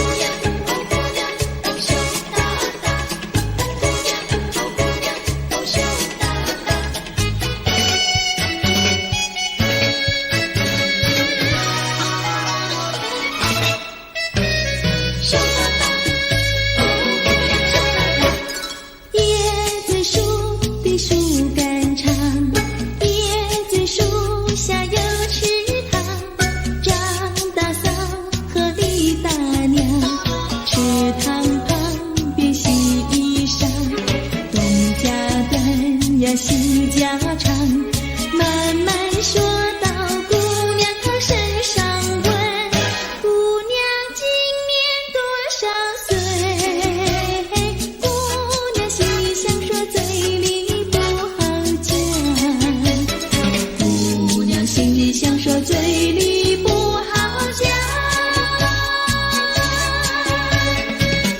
[SPEAKER 2] 娘，哦姑娘，都羞答答；姑娘，哦姑娘，都羞答答。羞答答，哦姑娘羞答答。椰子树的树干长，椰子树下有池塘，张大嫂和李大娘，池塘旁边洗衣裳，东家短呀西家长，慢慢说到姑娘身上问，姑娘今年多少岁？姑娘心里想说，嘴里不好讲。姑娘心里想说，嘴里不好讲。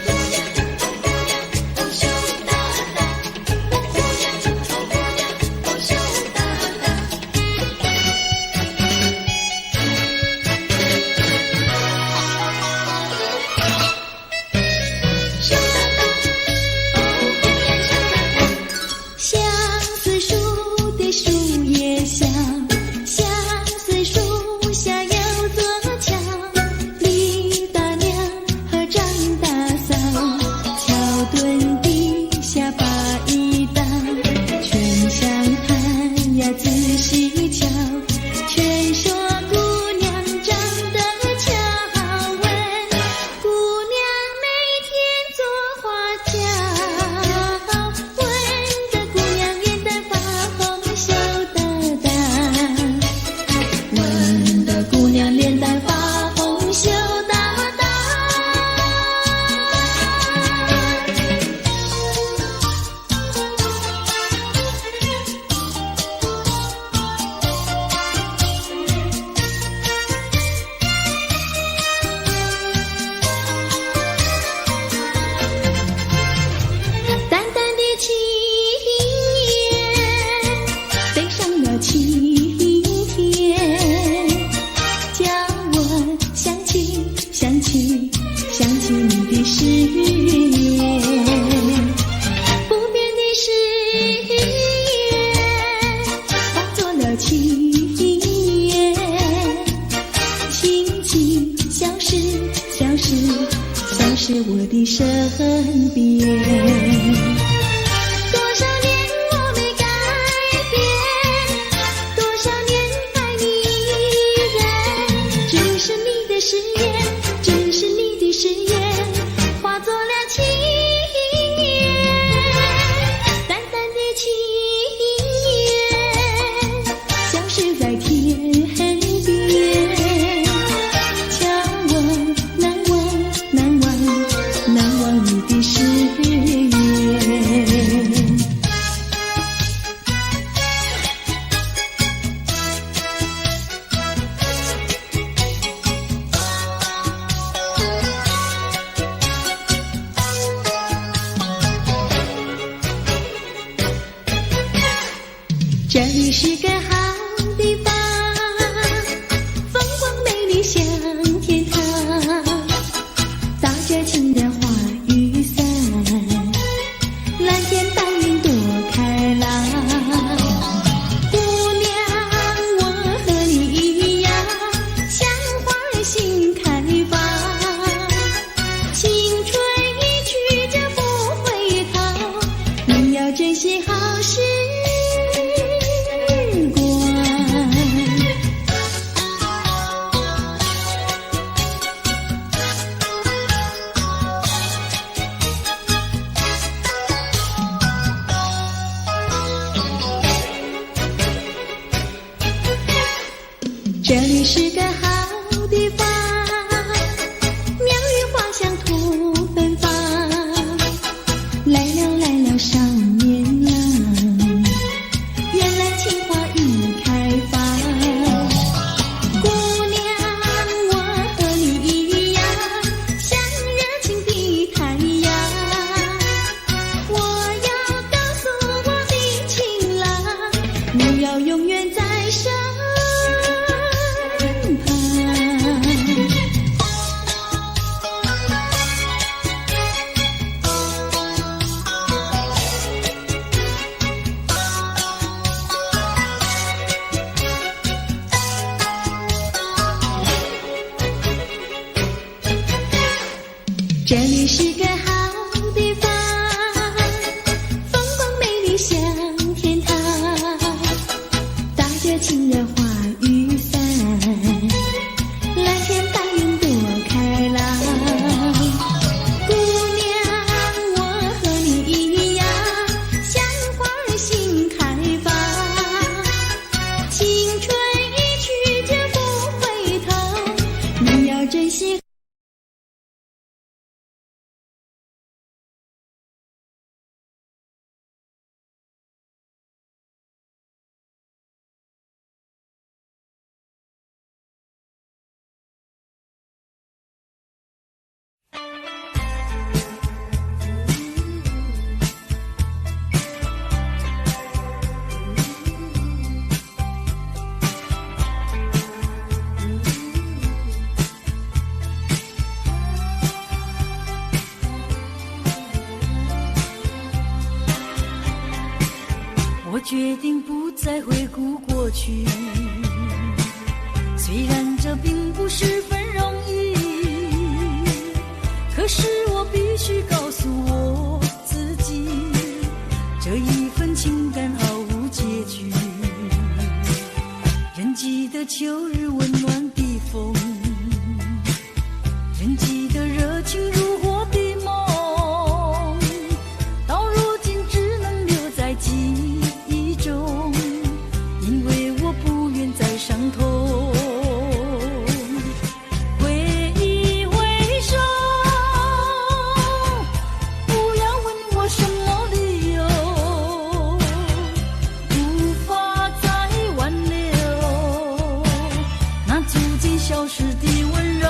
[SPEAKER 2] 姑娘，哦姑娘，都羞答答；姑娘，哦姑娘，都羞答答。羞答答，哦姑娘羞答答。相思树的树叶香，相思树下有座桥，李大娘和张大嫂，桥墩底下把一道，全相看呀仔细瞧，全说姑娘长得巧，问姑娘每天做花轿，问得姑娘脸蛋发红羞答答，问得姑娘脸蛋发红羞答答。淡淡的青烟，飞上了青天，叫我想起想起想起你的誓言，不变的誓言化作了情缘，轻轻消失消失消失我的身边。多少年我没改变，多少年爱你依然，只是你的誓言，只是你的誓言，化作了情缘，淡淡的情缘，消失在天边，叫我难忘难忘难忘你的誓言。这里是个好地方，风光美丽像天堂，大家请的花雨伞，蓝天白云多开朗。姑娘，我和你一样，像花儿心开放，青春一去就不回头，你要珍惜好时光。这里是个好地方，鸟语花香吐芬芳，来了来了少年郎，原来情花已开放。姑娘，我和你一样，像热情的太阳，我要告诉我的情郎，你要永远在身旁。这里是个好地方，风光美丽像天堂，大家请的花雨伞，蓝天白云多开朗。姑娘，我和你一样，像花儿心开放，青春一去就不回头，你要珍惜。
[SPEAKER 5] 我决定不再回顾过去，虽然这并不十分容易，可是我必须告诉我自己，这一份情感毫无结局。仍记得秋日温暖的风，仍记得热情如火的梦，到如今只能留在记忆中，因为我不愿再伤痛。挥一挥手，不要问我什么理由，无法再挽留那逐渐消失的温柔。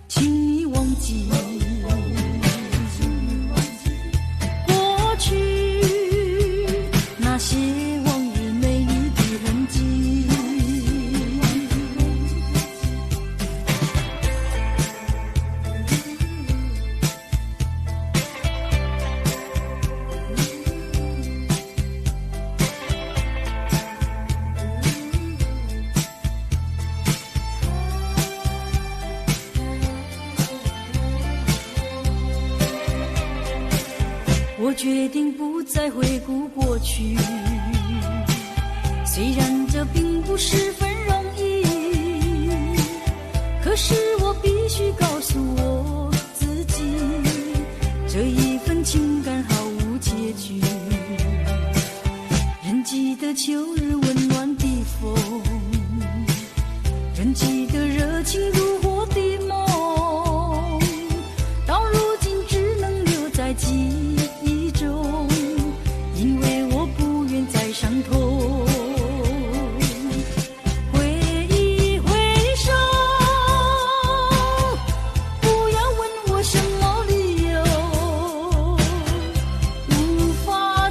[SPEAKER 5] 请你忘记过去那些往日美丽的痕迹。我决定不再回顾过去，虽然这并不十分容易，可是我必须告诉我自己，这一份情感毫无结局。仍记得秋日温暖的风，仍记得热情如火的梦，到如今只能留在记忆中，因为我不愿再伤痛。挥一挥手，不要问我什么理由，无法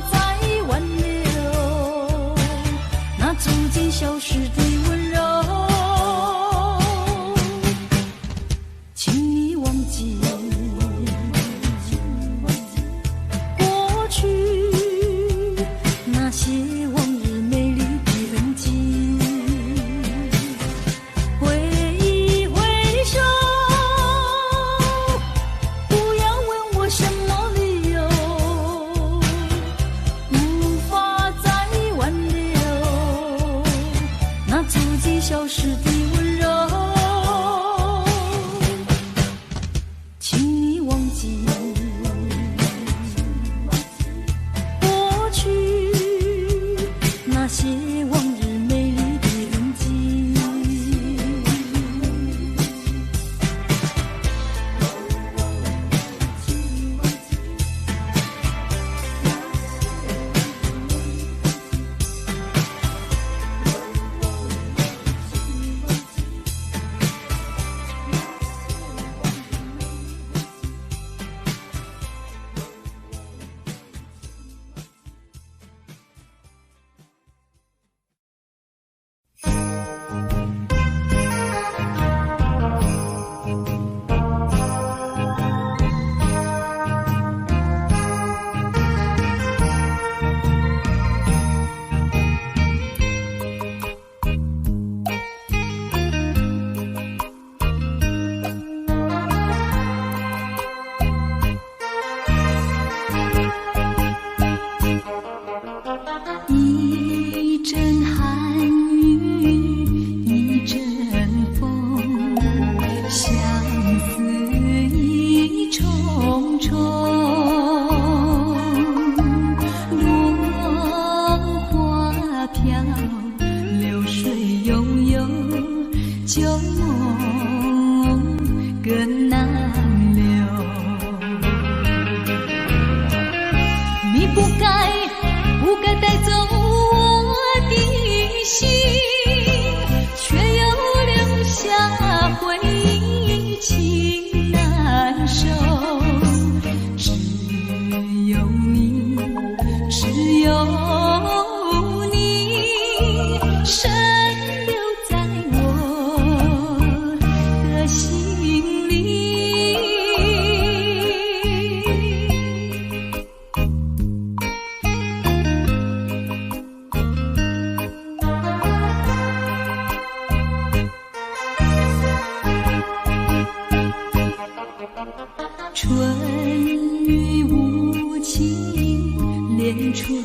[SPEAKER 2] 情恋春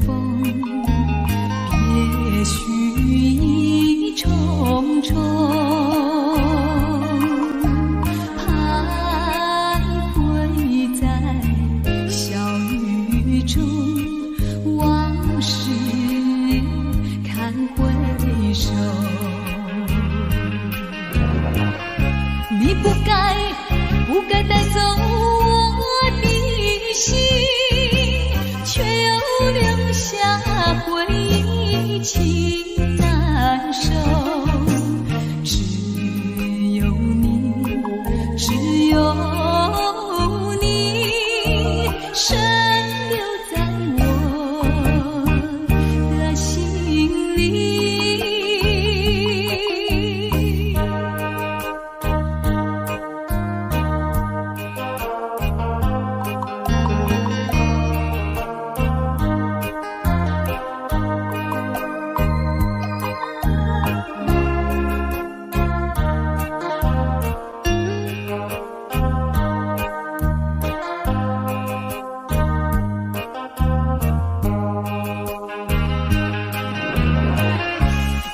[SPEAKER 2] 风，别绪意重重，徘徊在小雨中，往事看回首。你不该带走我的心，却又留下回忆情难收。只有你，只有你，深留在我的心里。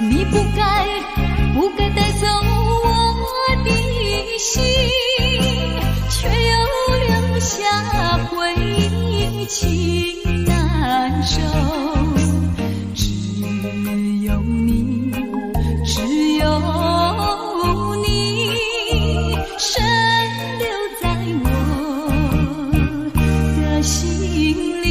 [SPEAKER 2] 你不该带走我的心，却又留下回忆情难收。只有你，只有你，深留在我的心里。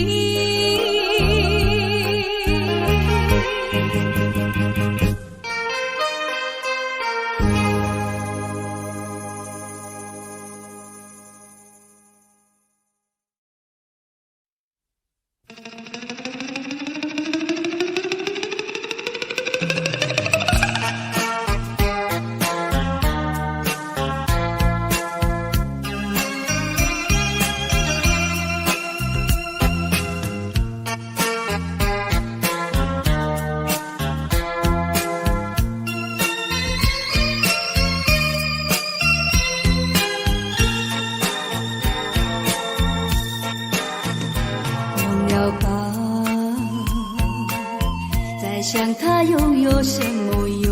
[SPEAKER 2] 想它又有什么用？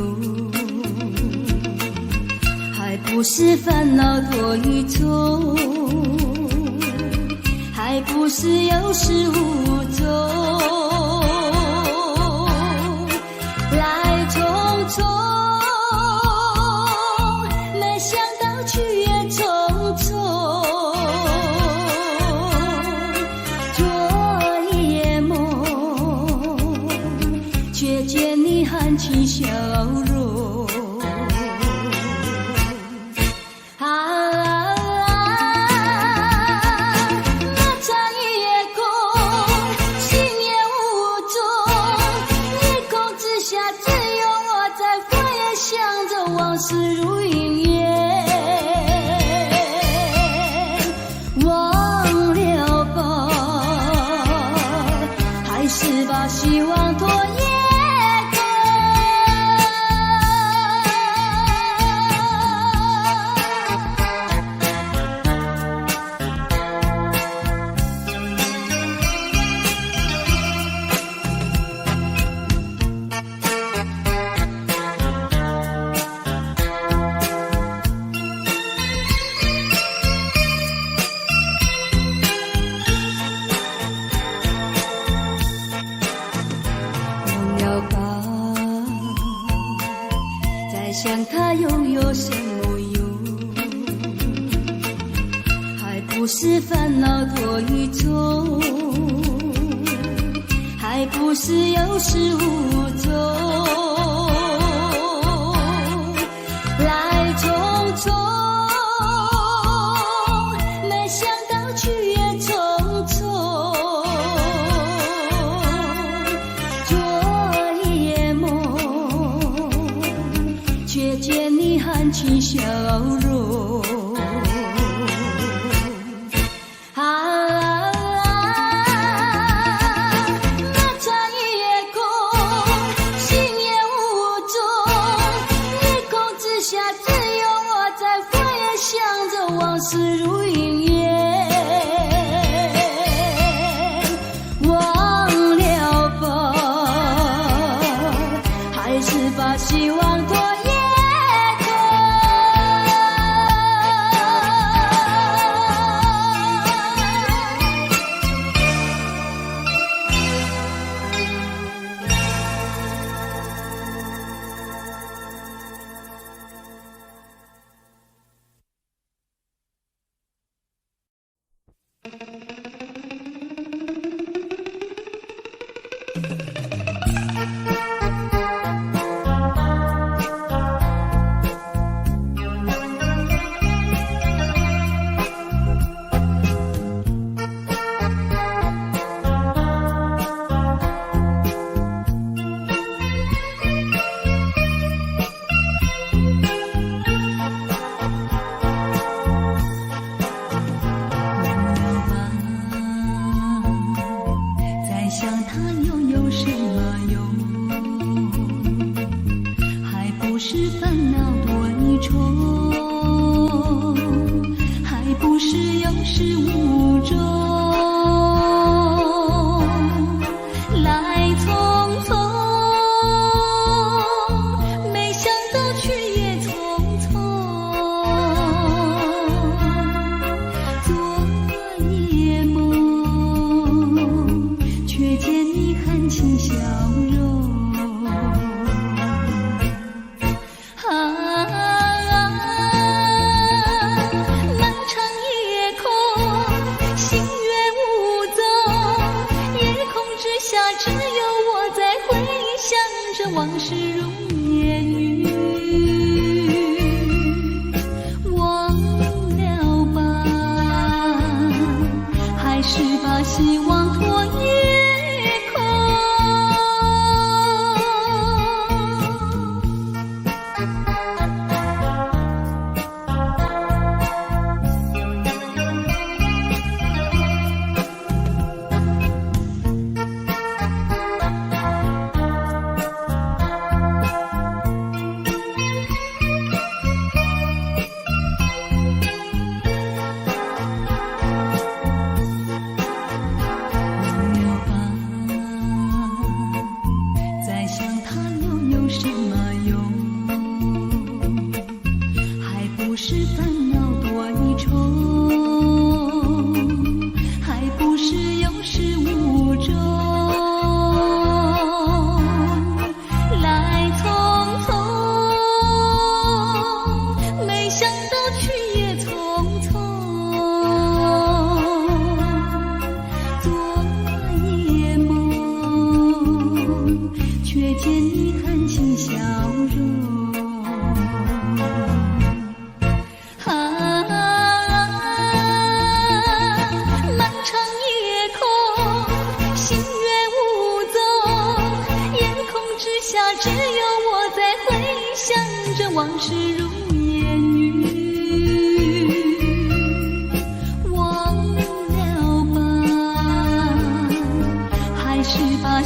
[SPEAKER 2] 还不是烦恼多一种，还不是有始无终，来匆匆，没想到去也匆匆。却见你含情笑容，那场夜空，心也无踪，夜空之下只有我在佛也想着往事如云烟，忘了吧，还是把希望拖延。想它又有什么用？还不是烦恼多一种，还不是有始无终，来匆匆，没想到去也匆匆。昨夜梦，却见你含情笑容，那场夜空，心也无踪，夜空之下只有我在佛也想着往事如云烟。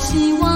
[SPEAKER 2] 希望